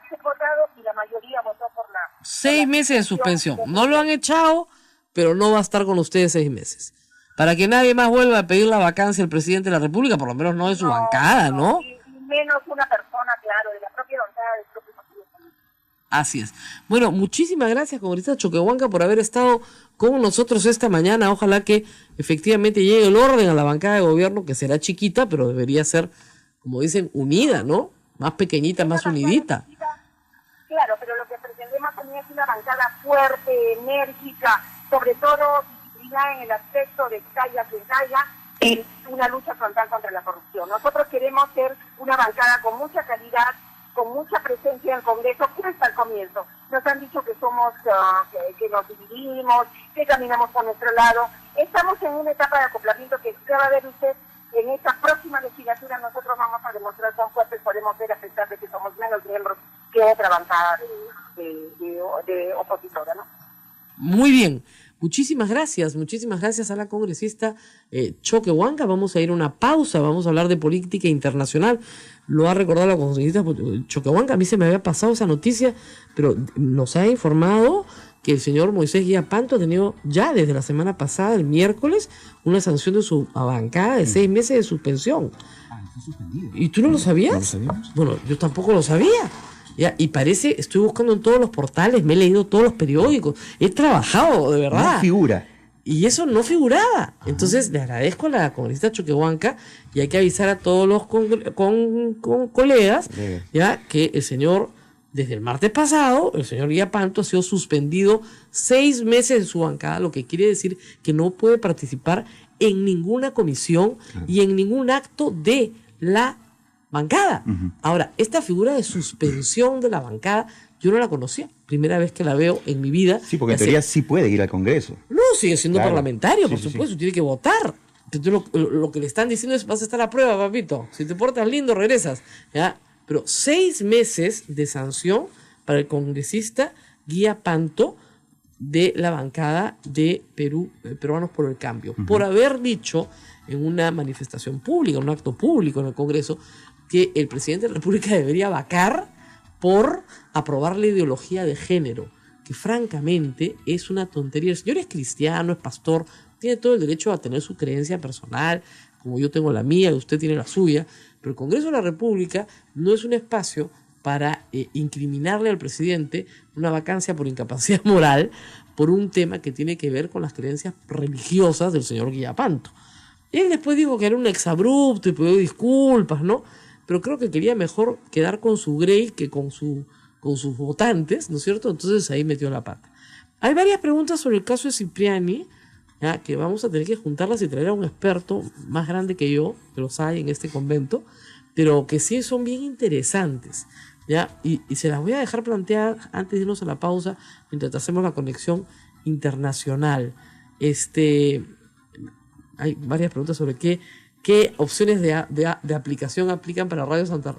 se ha votado y la mayoría votó por la... 6 meses de suspensión. No lo han echado, pero no va a estar con ustedes 6 meses. Para que nadie más vuelva a pedir la vacancia al presidente de la República, por lo menos no de su bancada, ¿no? Y menos una persona, claro, de la propia bancada del propio partido político. Así es. Bueno, muchísimas gracias, congresista Choquehuanca, por haber estado con nosotros esta mañana. Ojalá que efectivamente llegue el orden a la bancada de gobierno, que será chiquita, pero debería ser, como dicen, unida, ¿no? Más pequeñita, más unidita. Claro, pero lo que pretendemos también es una bancada fuerte, enérgica, sobre todo disciplinada en el aspecto de caiga quien caiga, en una lucha frontal contra la corrupción. Nosotros queremos ser una bancada con mucha calidad, con mucha presencia en el Congreso, que hasta el comienzo. Nos han dicho que somos, que nos dividimos, que caminamos por nuestro lado. Estamos en una etapa de acoplamiento que va a ver usted en esta próxima legislatura. Nosotros vamos a demostrar cuán fuertes podemos ser a pesar de que somos menos miembros que otra bancada de opositora, ¿no? Muy bien. Muchísimas gracias a la congresista Choquehuanca. Vamos a ir a una pausa, vamos a hablar de política internacional. Lo ha recordado la congresista Choquehuanca, a mí se me había pasado esa noticia, pero nos ha informado que el señor Moisés Guía Panto ha tenido ya desde la semana pasada, el miércoles, una sanción de su bancada de 6 meses de suspensión. Está suspendido. ¿Y tú no lo sabías? ¿No lo sabíamos? Bueno, yo tampoco lo sabía. Ya, y parece, estoy buscando en todos los portales, me he leído todos los periódicos, he trabajado, de verdad. No figura. Y eso no figuraba. Entonces, le agradezco a la congresista Choquehuanca y hay que avisar a todos los colegas ya que el señor, desde el martes pasado, el señor Guía Panto ha sido suspendido 6 meses de su bancada, lo que quiere decir que no puede participar en ninguna comisión y en ningún acto de la bancada. Ahora, esta figura de suspensión de la bancada, yo no la conocía. Primera vez que la veo en mi vida. Sí, porque en teoría sí puede ir al Congreso. No, sigue siendo parlamentario, por supuesto, sí. Tiene que votar. Entonces, lo que le están diciendo es, vas a estar a prueba, papito. Si te portas lindo, regresas. ¿Ya? Pero 6 meses de sanción para el congresista Guía Panto, de la bancada de Peruanos por el Cambio, por haber dicho en una manifestación pública, un acto público en el Congreso, que el presidente de la República debería vacar por aprobar la ideología de género, que francamente es una tontería. El señor es cristiano, es pastor, tiene todo el derecho a tener su creencia personal, como yo tengo la mía y usted tiene la suya, pero el Congreso de la República no es un espacio para incriminarle al presidente una vacancia por incapacidad moral por un tema que tiene que ver con las creencias religiosas del señor Guillapanto. Él después dijo que era un exabrupto y pidió disculpas, ¿no? Pero creo que quería mejor quedar con su Grey que con sus votantes, ¿no es cierto? Entonces ahí metió la pata. Hay varias preguntas sobre el caso de Cipriani, ¿ya? Que vamos a tener que juntarlas y traer a un experto más grande que yo, que los hay en este convento, pero que sí son bien interesantes, ¿ya? Y se las voy a dejar plantear antes de irnos a la pausa, mientras hacemos la conexión internacional. Hay varias preguntas sobre qué opciones de aplicación aplican para Radio Santa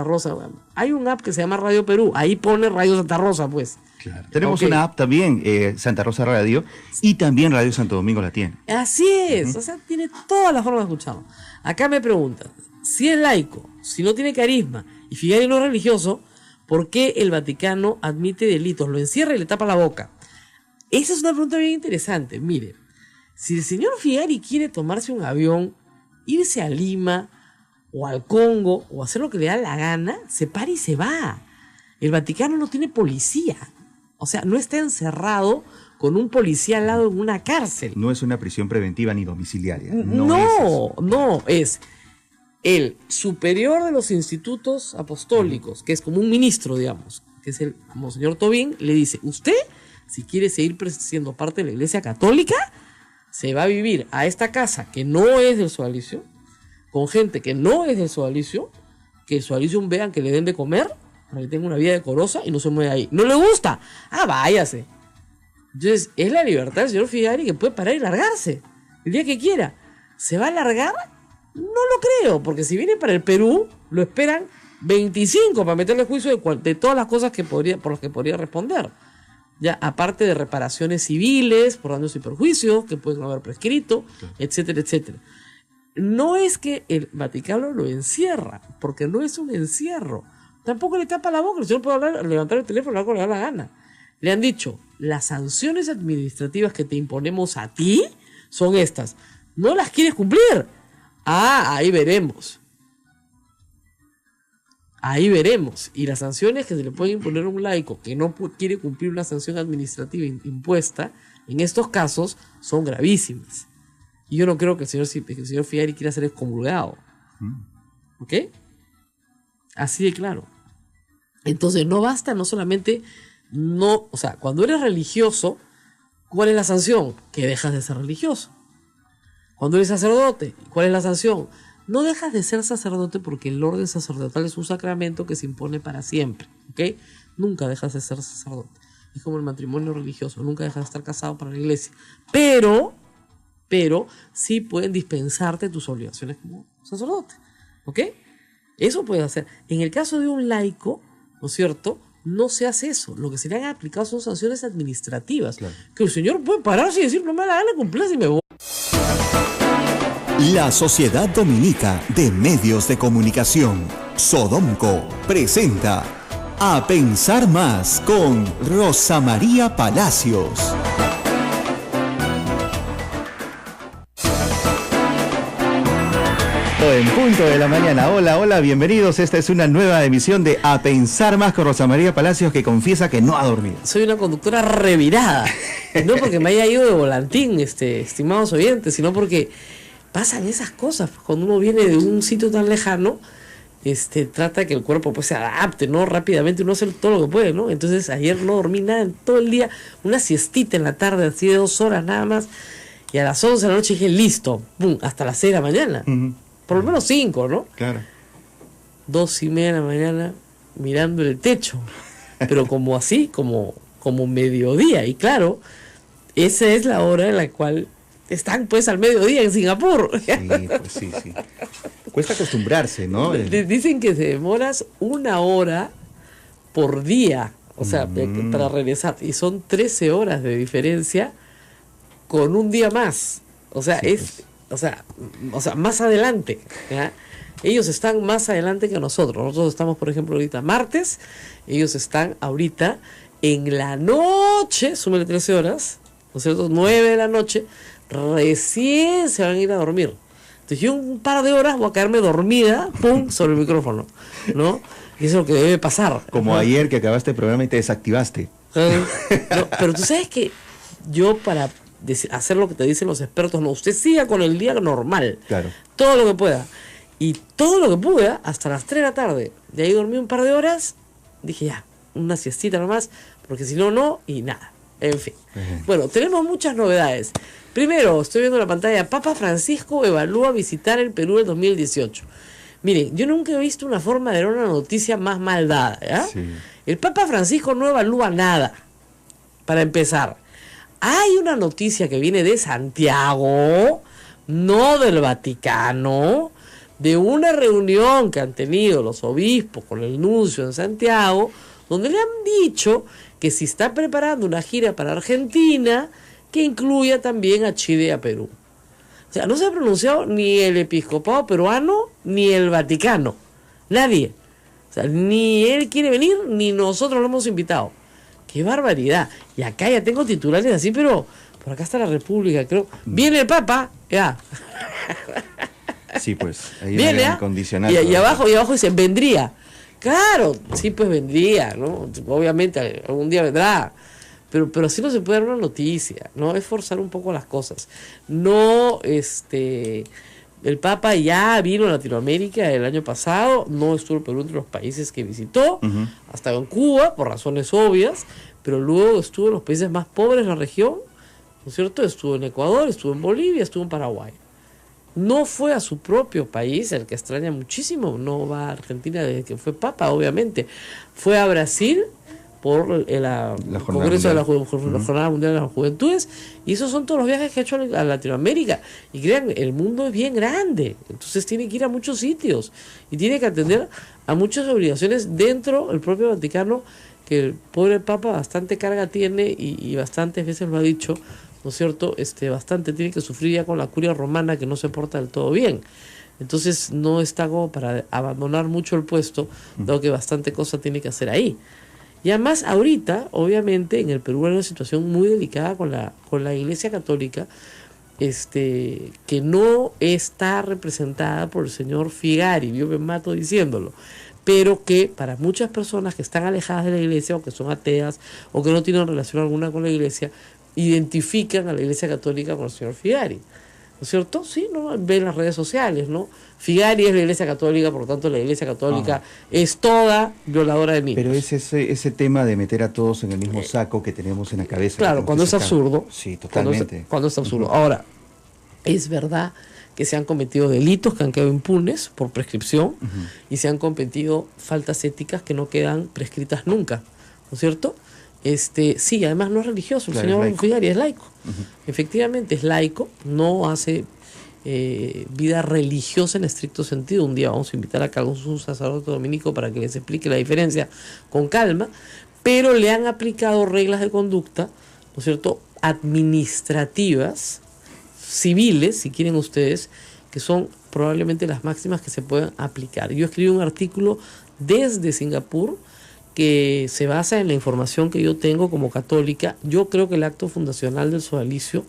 Rosa. Hay un app que se llama Radio Perú, ahí pone Radio Santa Rosa, pues. Claro. Tenemos una app también, Santa Rosa Radio, y también Radio Santo Domingo la tiene. Así es, o sea, tiene todas las formas de escucharlo. Acá me preguntan, si es laico, si no tiene carisma, y Figari no es religioso, ¿por qué el Vaticano admite delitos, lo encierra y le tapa la boca? Esa es una pregunta bien interesante. Mire, si el señor Figari quiere tomarse un avión, irse a Lima o al Congo o hacer lo que le da la gana, se para y se va. El Vaticano no tiene policía. O sea, no está encerrado con un policía al lado en una cárcel. No es una prisión preventiva ni domiciliaria. No, es el superior de los institutos apostólicos, que es como un ministro, digamos, que es el Monseñor Tobín, le dice, usted, si quiere seguir siendo parte de la Iglesia Católica, se va a vivir a esta casa que no es del sodalicio, con gente que no es del sodalicio, que el sodalicio vean que le den de comer, para que tenga una vida decorosa y no se mueve ahí. ¿No le gusta? Ah, váyase. Entonces, es la libertad del señor Figari que puede parar y largarse el día que quiera. ¿Se va a largar? No lo creo, porque si viene para el Perú, lo esperan 25 para meterle juicio de todas las cosas por las que podría responder. Ya, aparte de reparaciones civiles, por daños y perjuicios, que pueden haber prescrito, etcétera, etcétera. No es que el Vaticano lo encierra, porque no es un encierro. Tampoco le tapa la boca, el señor puede levantar el teléfono, hablar como le da la gana. Le han dicho, las sanciones administrativas que te imponemos a ti son estas. ¿No las quieres cumplir? Ah, ahí veremos. Ahí veremos. Y las sanciones que se le pueden imponer a un laico que no quiere cumplir una sanción administrativa impuesta, en estos casos, son gravísimas. Y yo no creo que el señor Figari quiera ser excomulgado. ¿Ok? Así de claro. Entonces, no basta, no solamente... o sea, cuando eres religioso, ¿cuál es la sanción? Que dejas de ser religioso. Cuando eres sacerdote, ¿cuál es la sanción? No dejas de ser sacerdote porque el orden sacerdotal es un sacramento que se impone para siempre, ¿ok? Nunca dejas de ser sacerdote. Es como el matrimonio religioso, nunca dejas de estar casado para la iglesia. Pero sí pueden dispensarte tus obligaciones como sacerdote, ¿ok? Eso puede hacer. En el caso de un laico, ¿no es cierto?, no se hace eso. Lo que se le han aplicado son sanciones administrativas. Claro. Que el señor puede pararse y decir, no me da la gana, cumplas y me voy. La Sociedad Dominica de Medios de Comunicación, Sodomco, presenta A Pensar Más con Rosa María Palacios. En punto de la mañana. Hola, bienvenidos. Esta es una nueva emisión de A Pensar Más con Rosa María Palacios, que confiesa que no ha dormido. Soy una conductora revirada. No porque me haya ido de volantín, estimados oyentes, sino porque pasan esas cosas. Cuando uno viene de un sitio tan lejano, trata que el cuerpo pues se adapte, ¿no? Rápidamente uno hace todo lo que puede, ¿no? Entonces ayer no dormí nada en todo el día, una siestita en la tarde, así de 2 horas nada más, y a las 11 de la noche dije, listo, ¡pum!, hasta las 6 de la mañana. Por lo menos 5, ¿no? Claro. 2:30 de la mañana mirando el techo, pero como así, como mediodía. Y claro, esa es la hora en la cual están pues al mediodía en Singapur. Sí, pues sí. Cuesta acostumbrarse, ¿no? Dicen que te demoras 1 hora por día. O sea, para regresar. Y son 13 horas de diferencia con un día más. O sea, Sí, o sea, más adelante, ¿ya? Ellos están más adelante que nosotros. Nosotros estamos, por ejemplo, ahorita martes. Ellos están ahorita en la noche, súmele 13 horas, ¿no es cierto? 9 de la noche, recién se van a ir a dormir. Entonces yo un par de horas voy a quedarme dormida, pum, sobre el micrófono, ¿no? Y eso es lo que debe pasar. Como ayer que acabaste el programa y te desactivaste. No, pero tú sabes que yo para hacer lo que te dicen los expertos, no, usted siga con el día normal, Claro. todo lo que pueda. Y todo lo que pude, hasta las 3 de la tarde. De ahí dormí un par de horas, dije ya, una siestita nomás, porque si no, no, y nada. En fin. Bueno, tenemos muchas novedades. Primero, estoy viendo la pantalla, Papa Francisco evalúa visitar el Perú en 2018. Miren, yo nunca he visto una forma de dar una noticia más mal dada, ¿ya? Sí. El Papa Francisco no evalúa nada, para empezar. Hay una noticia que viene de Santiago, no del Vaticano, de una reunión que han tenido los obispos con el nuncio en Santiago, donde le han dicho que si está preparando una gira para Argentina, que incluya también a Chile y a Perú. O sea, no se ha pronunciado ni el episcopado peruano ni el Vaticano. Nadie. O sea, ni él quiere venir, ni nosotros lo hemos invitado. ¡Qué barbaridad! Y acá ya tengo titulares así, pero por acá está la República, creo. Viene el Papa, ya. Sí, pues. Ahí Viene, en ¿ah? incondicional. Y abajo dice, vendría. Claro, sí, pues vendría, ¿no? Obviamente, algún día vendrá. Pero así no se puede dar una noticia, ¿no? Es forzar un poco las cosas. No, el Papa ya vino a Latinoamérica el año pasado, no estuvo en Perú entre los países que visitó, hasta en Cuba, por razones obvias, pero luego estuvo en los países más pobres de la región, ¿no es cierto? Estuvo en Ecuador, estuvo en Bolivia, estuvo en Paraguay. No fue a su propio país, el que extraña muchísimo, no va a Argentina desde que fue Papa, obviamente. Fue a Brasil por el Congreso de la Jornada Mundial de las Juventudes, y esos son todos los viajes que ha hecho a Latinoamérica. Y crean, el mundo es bien grande, entonces tiene que ir a muchos sitios y tiene que atender a muchas obligaciones dentro del propio Vaticano, que el pobre Papa bastante carga tiene y bastantes veces lo ha dicho, ¿no es cierto? Bastante tiene que sufrir ya con la curia romana, que no se porta del todo bien. Entonces no está como para abandonar mucho el puesto, dado que bastante cosa tiene que hacer ahí. Y además ahorita, obviamente, en el Perú hay una situación muy delicada con la Iglesia Católica, que no está representada por el señor Figari, yo me mato diciéndolo, pero que para muchas personas que están alejadas de la Iglesia, o que son ateas, o que no tienen relación alguna con la Iglesia, identifican a la Iglesia Católica con el señor Figari, ¿no es cierto? Sí, ¿no? Ven las redes sociales, ¿no? Figari es la Iglesia Católica, por lo tanto la Iglesia Católica es toda violadora de niños. Pero es ese tema de meter a todos en el mismo saco que tenemos en la cabeza. Claro, cuando es absurdo. Sí, totalmente. Cuando es absurdo. Ahora, es verdad que se han cometido delitos que han quedado impunes por prescripción, y se han cometido faltas éticas que no quedan prescritas nunca, ¿no es cierto? Sí, además no es religioso, el señor Figari es laico. Efectivamente es laico, no hace vida religiosa en estricto sentido. Un día vamos a invitar acá a un sacerdote dominico para que les explique la diferencia con calma, pero le han aplicado reglas de conducta, ¿no es cierto?, administrativas, civiles, si quieren ustedes, que son probablemente las máximas que se puedan aplicar. Yo escribí un artículo desde Singapur que se basa en la información que yo tengo como católica. Yo creo que el acto fundacional del sodalicio,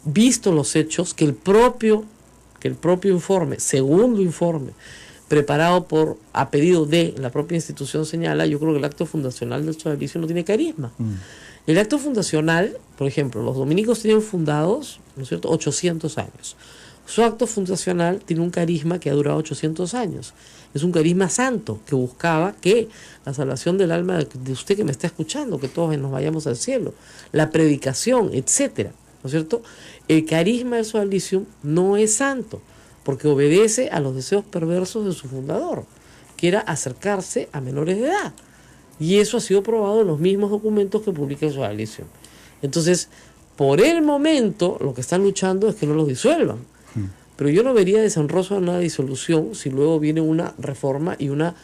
visto los hechos, que el propio informe, segundo informe, preparado a pedido de la propia institución señala, yo creo que el acto fundacional del sodalicio no tiene carisma. El acto fundacional, por ejemplo, los dominicos tienen fundados, ¿no es cierto?, 800 años. Su acto fundacional tiene un carisma que ha durado 800 años. Es un carisma santo que buscaba que la salvación del alma de usted que me está escuchando, que todos nos vayamos al cielo, la predicación, etcétera, ¿no es cierto? El carisma del sodalicio no es santo, porque obedece a los deseos perversos de su fundador, que era acercarse a menores de edad. Y eso ha sido probado en los mismos documentos que publica el sodalicio. Entonces, por el momento, lo que están luchando es que no los disuelvan. Pero yo no vería deshonroso una disolución si luego viene una reforma y una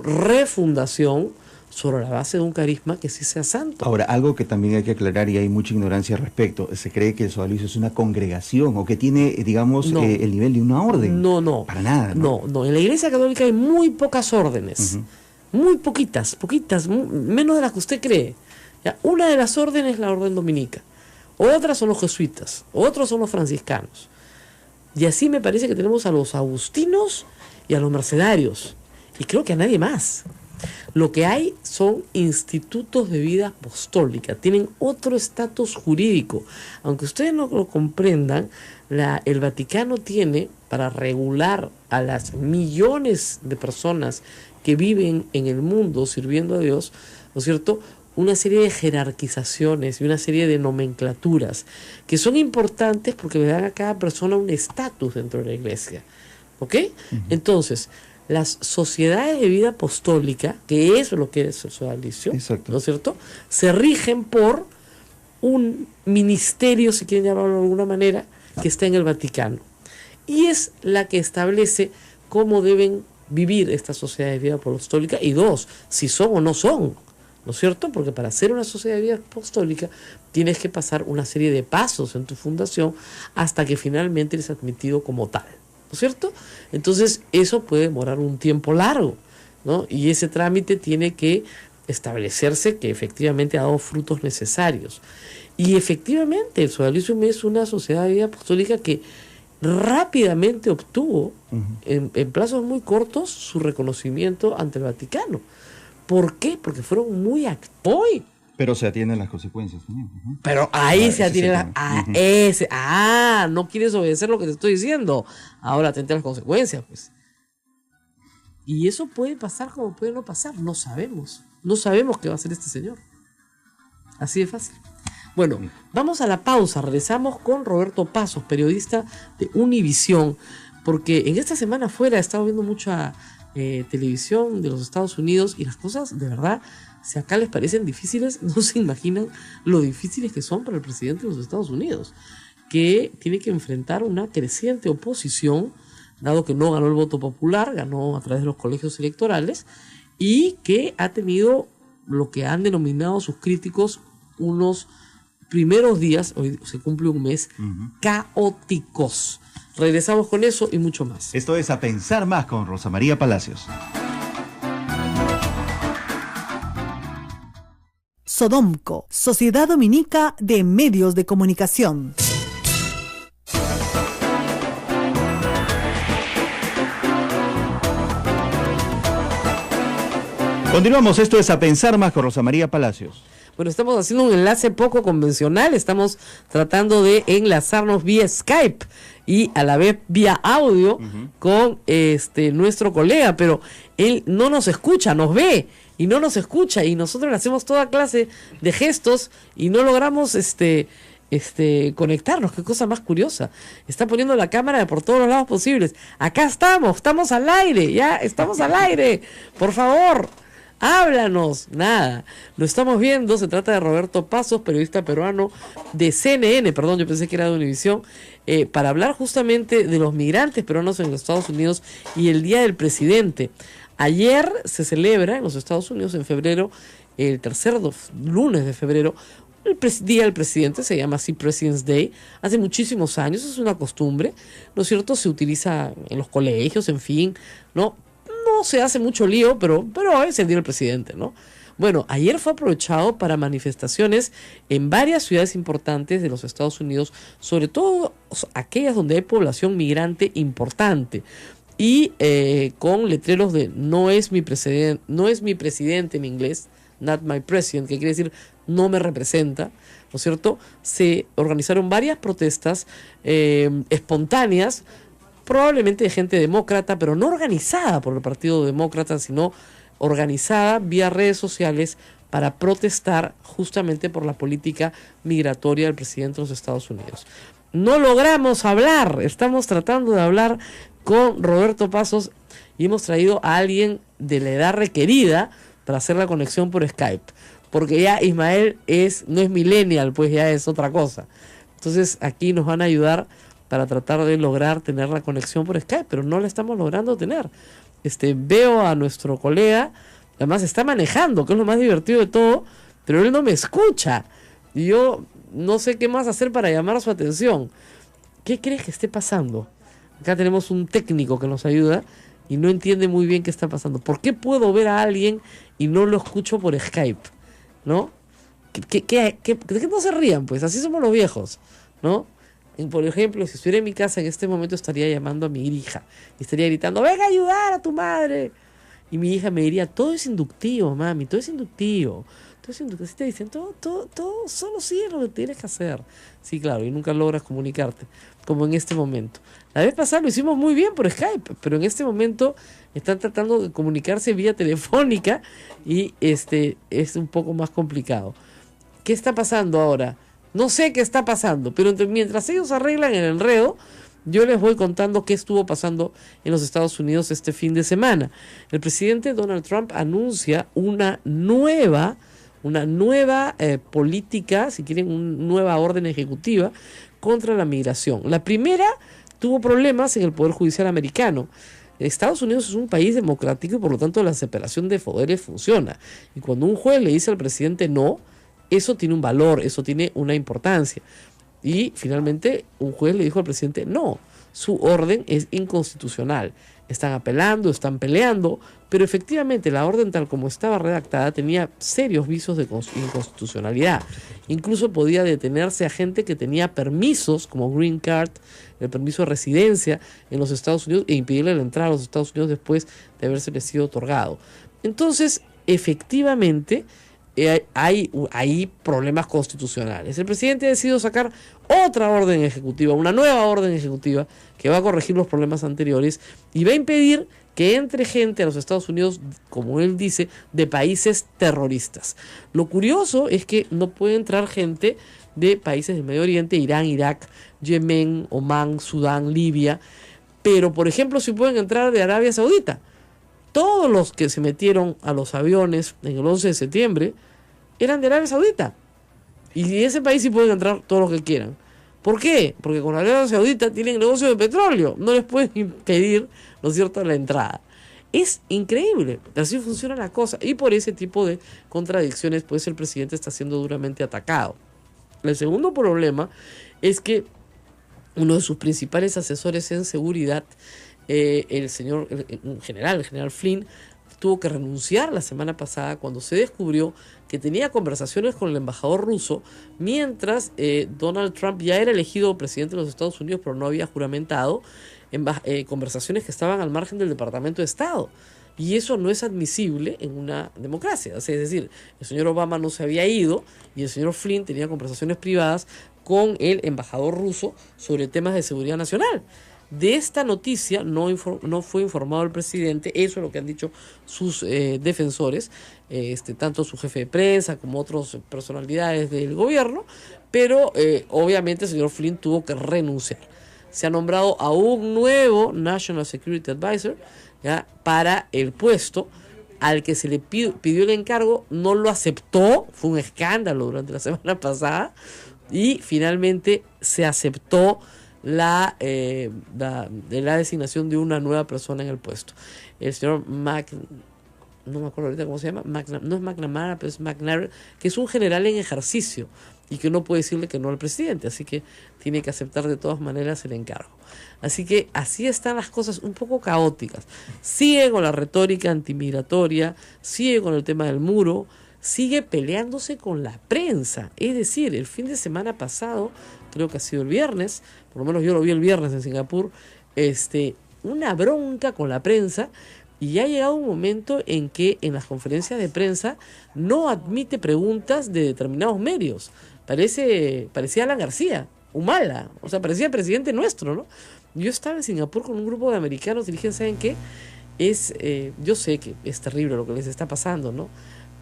refundación sobre la base de un carisma que sí sea santo. Ahora, algo que también hay que aclarar y hay mucha ignorancia al respecto, se cree que el sodalicio es una congregación o que tiene, digamos, No. El nivel de una orden. No. Para nada. No. En la Iglesia Católica hay muy pocas órdenes. Muy poquitas, menos de las que usted cree. ¿Ya? Una de las órdenes es la orden dominica. Otras son los jesuitas. Otros son los franciscanos. Y así me parece que tenemos a los agustinos y a los mercedarios. Y creo que a nadie más. Lo que hay son institutos de vida apostólica. Tienen otro estatus jurídico. Aunque ustedes no lo comprendan, el Vaticano tiene, para regular a las millones de personas que viven en el mundo sirviendo a Dios, ¿no es cierto?, una serie de jerarquizaciones y una serie de nomenclaturas que son importantes porque le dan a cada persona un estatus dentro de la iglesia. ¿Ok? Entonces, las sociedades de vida apostólica, que es lo que es el sodalicio, ¿no es cierto?, se rigen por un ministerio, si quieren llamarlo de alguna manera, que está en el Vaticano. Y es la que establece cómo deben vivir estas sociedades de vida apostólica y si son o no son. ¿No es cierto? Porque para ser una sociedad de vida apostólica tienes que pasar una serie de pasos en tu fundación hasta que finalmente eres admitido como tal. ¿No es cierto? Entonces eso puede demorar un tiempo largo, ¿no? Y ese trámite tiene que establecerse que efectivamente ha dado frutos necesarios. Y efectivamente el sodalicio es una sociedad de vida apostólica que rápidamente obtuvo en plazos muy cortos su reconocimiento ante el Vaticano. ¿Por qué? Porque fueron muy activos. Pero se atienden las consecuencias también. Pero ahí se atienden no quieres obedecer lo que te estoy diciendo. Ahora atente a las consecuencias, pues. Y eso puede pasar como puede no pasar. No sabemos. No sabemos qué va a hacer este señor. Así de fácil. Bueno, vamos a la pausa. Regresamos con Roberto Pasos, periodista de Univisión. Porque en esta semana afuera he estado viendo mucha televisión de los Estados Unidos y las cosas, de verdad, si acá les parecen difíciles, no se imaginan lo difíciles que son para el presidente de los Estados Unidos, que tiene que enfrentar una creciente oposición, dado que no ganó el voto popular, ganó a través de los colegios electorales, y que ha tenido lo que han denominado sus críticos unos primeros días, hoy se cumple un mes, caóticos. Regresamos con eso y mucho más. Esto es A Pensar Más con Rosa María Palacios. Sodomco, Sociedad Dominica de Medios de Comunicación. Continuamos, esto es A Pensar Más con Rosa María Palacios. Bueno, estamos haciendo un enlace poco convencional, estamos tratando de enlazarnos vía Skype y a la vez vía audio con nuestro colega, pero él no nos escucha, nos ve y no nos escucha, y nosotros le hacemos toda clase de gestos y no logramos conectarnos. Qué cosa más curiosa. Está poniendo la cámara por todos los lados posibles. Acá estamos al aire, ya estamos al aire. Por favor, háblanos. Nada, lo estamos viendo. Se trata de Roberto Pasos, periodista peruano de CNN, perdón, yo pensé que era de Univisión, para hablar justamente de los migrantes peruanos en los Estados Unidos y el Día del Presidente. Ayer se celebra en los Estados Unidos, en febrero, el tercer lunes de febrero, el Día del Presidente, se llama así President's Day. Hace muchísimos años, es una costumbre, ¿no es cierto? Se utiliza en los colegios, en fin, ¿no? No se hace mucho lío, pero es el Día del Presidente, ¿no? Bueno, ayer fue aprovechado para manifestaciones en varias ciudades importantes de los Estados Unidos, sobre todo aquellas donde hay población migrante importante, y con letreros de no es mi presidente en inglés, not my president, que quiere decir no me representa, ¿no es cierto? Se organizaron varias protestas espontáneas, probablemente de gente demócrata, pero no organizada por el Partido Demócrata, sino organizada vía redes sociales para protestar justamente por la política migratoria del presidente de los Estados Unidos. No logramos hablar, estamos tratando de hablar con Roberto Pasos y hemos traído a alguien de la edad requerida para hacer la conexión por Skype, porque ya Ismael no es millennial, pues ya es otra cosa. Entonces aquí nos van a ayudar para tratar de lograr tener la conexión por Skype, pero no la estamos logrando tener. Veo a nuestro colega Además está manejando, que es lo más divertido de todo, pero él no me escucha. Y yo no sé qué más hacer para llamar su atención. ¿Qué crees que esté pasando? Acá tenemos un técnico que nos ayuda y no entiende muy bien qué está pasando. ¿Por qué puedo ver a alguien y no lo escucho por Skype? ¿No? ¿De qué no se rían? Pues así somos los viejos, ¿no? Por ejemplo, si estuviera en mi casa en este momento estaría llamando a mi hija y estaría gritando, ¡venga a ayudar a tu madre! Y mi hija me diría, todo es inductivo, mami, todo es inductivo. Todo es inductivo. Así te dicen, todo, solo sigue lo que tienes que hacer. Sí, claro, y nunca logras comunicarte, como en este momento. La vez pasada lo hicimos muy bien por Skype, pero en este momento están tratando de comunicarse vía telefónica y es un poco más complicado. ¿Qué está pasando ahora? No sé qué está pasando, pero mientras ellos arreglan el enredo, yo les voy contando qué estuvo pasando en los Estados Unidos este fin de semana. El presidente Donald Trump anuncia una nueva política, si quieren, una nueva orden ejecutiva contra la migración. La primera tuvo problemas en el Poder Judicial americano. Estados Unidos es un país democrático y por lo tanto la separación de poderes funciona. Y cuando un juez le dice al presidente no, eso tiene un valor, eso tiene una importancia. Y finalmente un juez le dijo al presidente, no, su orden es inconstitucional. Están apelando, están peleando, pero efectivamente la orden tal como estaba redactada tenía serios vicios de inconstitucionalidad. Incluso podía detenerse a gente que tenía permisos como Green Card, el permiso de residencia en los Estados Unidos, e impedirle la entrada a los Estados Unidos después de haberse sido otorgado. Entonces, efectivamente, hay problemas constitucionales. El presidente ha decidido sacar otra orden ejecutiva, una nueva orden ejecutiva que va a corregir los problemas anteriores y va a impedir que entre gente a los Estados Unidos, como él dice, de países terroristas. Lo curioso es que no puede entrar gente de países del Medio Oriente, Irán, Irak, Yemen, Omán, Sudán, Libia, pero por ejemplo sí pueden entrar de Arabia Saudita. Todos los que se metieron a los aviones en el 11 de septiembre eran de Arabia Saudita. Y en ese país sí pueden entrar todos los que quieran. ¿Por qué? Porque con Arabia Saudita tienen negocio de petróleo. No les pueden impedir, ¿no es cierto?, la entrada. Es increíble. Así funciona la cosa. Y por ese tipo de contradicciones, pues el presidente está siendo duramente atacado. El segundo problema es que uno de sus principales asesores en seguridad, el general Flynn, tuvo que renunciar la semana pasada cuando se descubrió que tenía conversaciones con el embajador ruso mientras Donald Trump ya era elegido presidente de los Estados Unidos pero no había juramentado, conversaciones que estaban al margen del Departamento de Estado. Y eso no es admisible en una democracia. Es decir, el señor Obama no se había ido y el señor Flynn tenía conversaciones privadas con el embajador ruso sobre temas de seguridad nacional. De esta noticia no fue informado el presidente, eso es lo que han dicho sus defensores, tanto su jefe de prensa como otras personalidades del gobierno, pero obviamente el señor Flynn tuvo que renunciar. Se ha nombrado a un nuevo National Security Advisor, ¿ya?, para el puesto al que se le pidió el encargo, no lo aceptó, fue un escándalo durante la semana pasada, y finalmente se aceptó la designación de una nueva persona en el puesto. El señor no me acuerdo ahorita cómo se llama, no es McNamara, pero es McNair, que es un general en ejercicio y que no puede decirle que no al presidente, así que tiene que aceptar de todas maneras el encargo. Así que así están las cosas, un poco caóticas. Sigue con la retórica antimigratoria, sigue con el tema del muro, sigue peleándose con la prensa. Es decir, el fin de semana pasado, creo que ha sido el viernes, por lo menos yo lo vi el viernes en Singapur, una bronca con la prensa, y ya ha llegado un momento en que en las conferencias de prensa no admite preguntas de determinados medios. Parecía Alan García, Humala, o sea, parecía presidente nuestro, ¿no? Yo estaba en Singapur con un grupo de americanos y dije, ¿saben qué? Yo sé que es terrible lo que les está pasando, ¿no?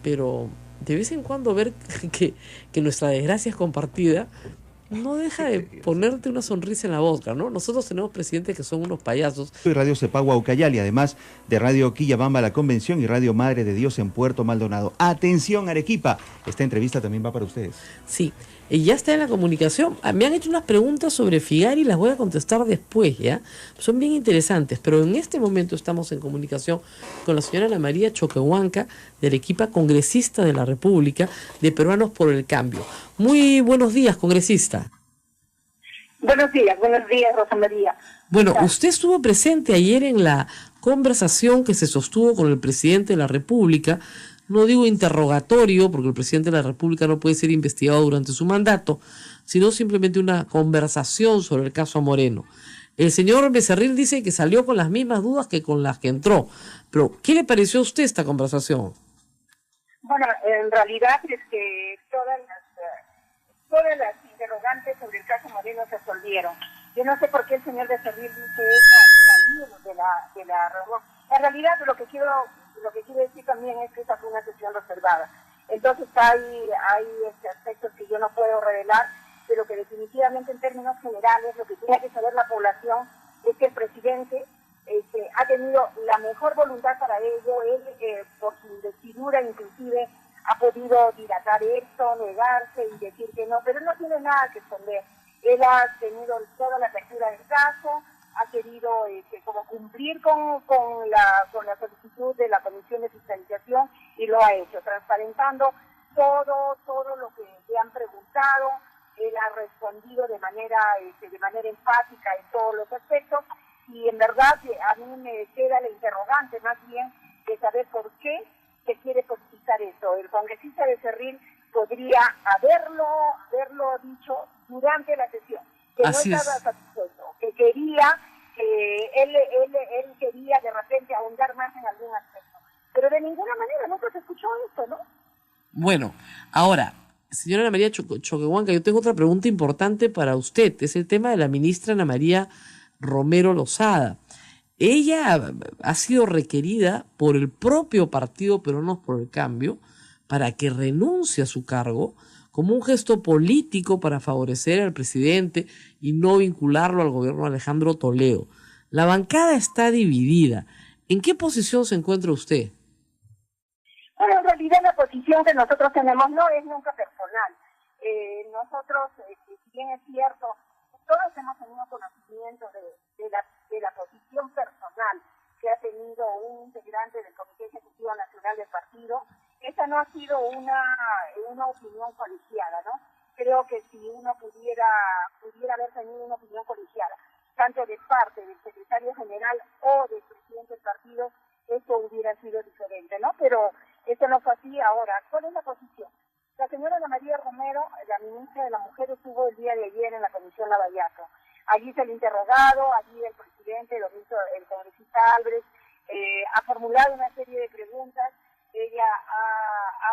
Pero de vez en cuando ver que nuestra desgracia es compartida no deja de ponerte una sonrisa en la boca, ¿no? Nosotros tenemos presidentes que son unos payasos. Radio Cepagua Ucayali, además de Radio Quillabamba La Convención y Radio Madre de Dios en Puerto Maldonado. Atención, Arequipa, esta entrevista también va para ustedes. Sí, ya está en la comunicación. Me han hecho unas preguntas sobre Figari, las voy a contestar después, ¿ya? Son bien interesantes, pero en este momento estamos en comunicación con la señora Ana María Choquehuanca, del equipo congresista de la República de Peruanos por el Cambio. Muy buenos días, congresista. Buenos días, Rosa María. Bueno, usted estuvo presente ayer en la conversación que se sostuvo con el presidente de la República. No digo interrogatorio, porque el presidente de la República no puede ser investigado durante su mandato, sino simplemente una conversación sobre el caso Moreno. El señor Becerril dice que salió con las mismas dudas que con las que entró. Pero, ¿qué le pareció a usted esta conversación? Bueno, en realidad es que todas las interrogantes sobre el caso Moreno se resolvieron. Yo no sé por qué el señor Becerril dice eso de la reunión. En realidad lo que quiero decir también es que esa fue una sesión reservada. Entonces hay aspectos que yo no puedo revelar, pero que definitivamente en términos generales lo que tiene que saber la población es que el presidente ha tenido la mejor voluntad para ello. Él, por su investidura inclusive, ha podido dilatar esto, negarse y decir que no, pero no tiene nada que esconder. Él ha tenido toda la apertura del caso, ha querido como cumplir con la solicitud de la Comisión de Fiscalización y lo ha hecho, transparentando todo lo que le han preguntado. Él ha respondido de manera empática en todos los aspectos y en verdad a mí me queda la interrogante más bien de saber por qué se quiere politizar eso. El congresista Becerril podría haberlo dicho durante la sesión, que Así no estaba satisfecho, que quería, él quería de repente ahondar más en algún aspecto. Pero de ninguna manera nunca se escuchó esto, ¿no? Bueno, ahora, señora Ana María Choquehuanca, yo tengo otra pregunta importante para usted. Es el tema de la ministra Ana María Romero Lozada. Ella ha sido requerida por el propio partido Peruanos por el Cambio para que renuncie a su cargo como un gesto político para favorecer al presidente y no vincularlo al gobierno de Alejandro Toledo. La bancada está dividida. ¿En qué posición se encuentra usted? Bueno, en realidad la posición que nosotros tenemos no es nunca personal. Nosotros, si bien es cierto, todos hemos tenido conocimiento de la posición personal que ha tenido un integrante del Comité Ejecutivo Nacional del partido. Esa no ha sido una opinión colegiada, ¿no? Creo que si uno pudiera haber tenido una opinión colegiada, tanto de parte del secretario general o del presidente del partido, eso hubiera sido diferente, ¿no? Pero eso no fue así. Ahora, ¿cuál es la posición? La señora Ana María Romero, la ministra de la Mujer, estuvo el día de ayer en la Comisión Lavallato. Allí se le ha interrogado, allí el presidente, lo hizo el congresista Álvarez, ha formulado una serie de preguntas. Ella ha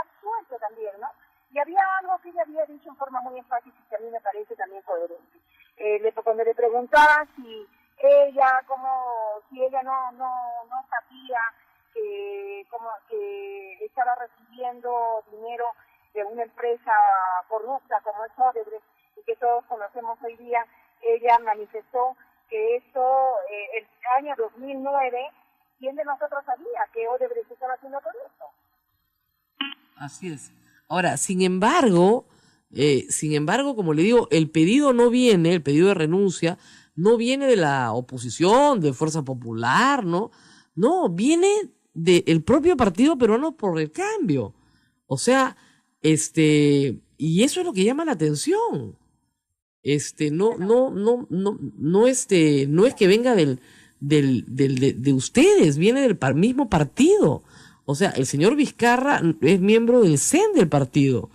absuelto también, ¿no? Y había algo que ella había dicho en forma muy enfática y que a mí me parece también coherente. Cuando le preguntaba si ella no sabía que estaba recibiendo dinero de una empresa corrupta como es Odebrecht y que todos conocemos hoy día, ella manifestó que esto, el año 2009, ¿quién de nosotros sabía que Odebrecht estaba haciendo todo esto? Así es. Ahora, sin embargo, como le digo, el pedido de renuncia, no viene de la oposición, de Fuerza Popular, ¿no? No, viene del propio Partido Peruano por el Cambio. O sea, y eso es lo que llama la atención. No es que venga de ustedes, viene del mismo partido. O sea, el señor Vizcarra es miembro del CEN del partido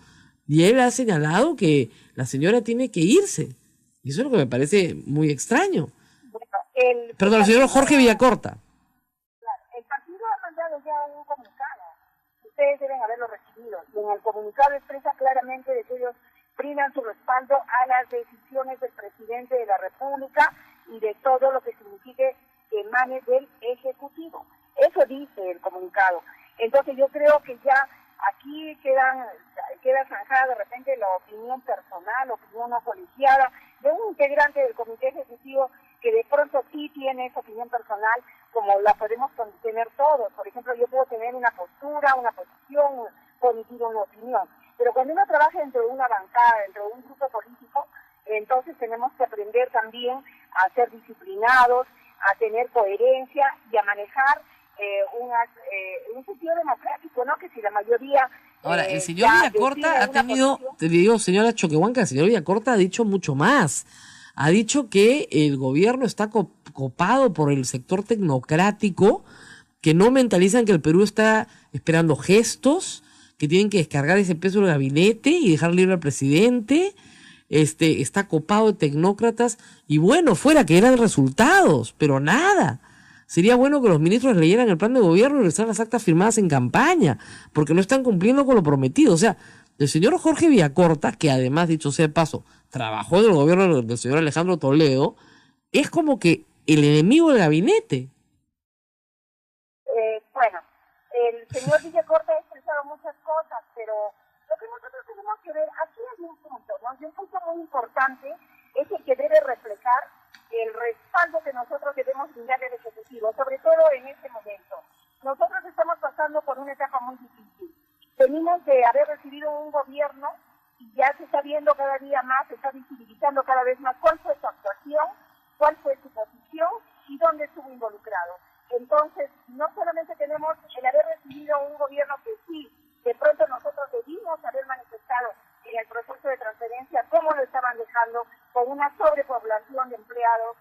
y él ha señalado que la señora tiene que irse. Y eso es lo que me parece muy extraño. Bueno, Perdón, el señor Jorge Villacorta. El partido ha mandado ya un comunicado. Ustedes deben haberlo recibido. Y en el comunicado expresa claramente de que ellos brindan su respaldo a las decisiones del presidente de la República y de todo lo que signifique que emane del Ejecutivo. Eso dice el comunicado. Entonces yo creo que ya aquí queda zanjada de repente la opinión personal, opinión no colegiada de un integrante del Comité Ejecutivo que de pronto sí tiene esa opinión personal, como la podemos tener todos. Por ejemplo, yo puedo tener una postura, una posición, puedo emitir una opinión. Pero cuando uno trabaja dentro de una bancada, dentro de un grupo político, entonces tenemos que aprender también a ser disciplinados, a tener coherencia y a manejar un sentido democrático, ¿no? Que si la mayoría... Ahora, el señor Villacorta ha tenido, te digo, señora Choquehuanca, el señor Villacorta ha dicho mucho más. Ha dicho que el gobierno está copado por el sector tecnocrático, que no mentalizan que el Perú está esperando gestos, que tienen que descargar ese peso del gabinete y dejar libre al presidente. Está copado de tecnócratas y bueno, fuera que eran resultados, pero nada. Sería bueno que los ministros leyeran el plan de gobierno y revisaran las actas firmadas en campaña, porque no están cumpliendo con lo prometido. O sea, el señor Jorge Villacorta, que además, dicho sea de paso, trabajó en el gobierno del señor Alejandro Toledo, es como que el enemigo del gabinete. Bueno, el señor Villacorta ha expresado muchas cosas, pero lo que nosotros tenemos que ver, aquí hay un punto, ¿no? Y un punto muy importante es el que debe reflejar el respaldo que nosotros debemos brindar al Ejecutivo, sobre todo en este momento. Nosotros estamos pasando por una etapa muy difícil. Venimos de haber recibido un gobierno y ya se está viendo cada día más, se está visibilizando cada vez más cuál fue su actuación, cuál fue su posición y dónde estuvo involucrado. Entonces, no solamente tenemos el haber recibido un gobierno que sí, de pronto nosotros debimos haber manifestado en el proceso de transferencia cómo lo estaban dejando con una sobrepoblación de empleados,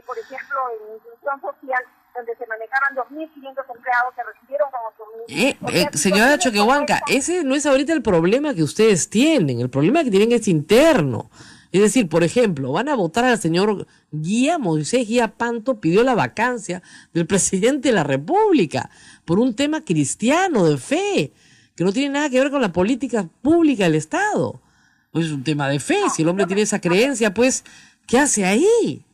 por ejemplo, en inclusión social, donde se manejaban 2.500 empleados que recibieron como 8.000. Señora Choquehuanca, ese no es ahorita el problema que ustedes tienen, el problema que tienen es interno. Es decir, por ejemplo, van a votar al señor Moisés Guía Panto, pidió la vacancia del presidente de la República por un tema cristiano de fe, que no tiene nada que ver con la política pública del Estado. Pues es un tema de fe, si el hombre tiene esa creencia, pues, ¿qué hace ahí?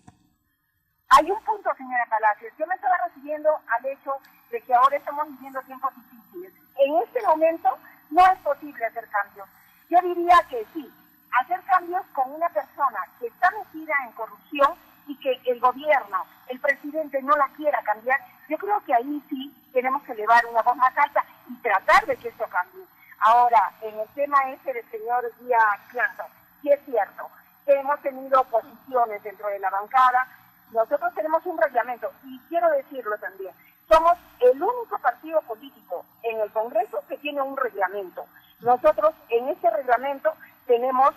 Hay un punto, señora Palacios, yo me estaba refiriendo al hecho de que ahora estamos viviendo tiempos difíciles. En este momento no es posible hacer cambios. Yo diría que sí, hacer cambios con una persona que está metida en corrupción y que el gobierno, el presidente no la quiera cambiar, yo creo que ahí sí tenemos que elevar una voz más alta y tratar de que esto cambie. Ahora, en el tema del señor Guía Panto, sí es cierto que hemos tenido posiciones dentro de la bancada. Nosotros tenemos un reglamento y quiero decirlo también, somos el único partido político en el Congreso que tiene un reglamento. Nosotros en este reglamento tenemos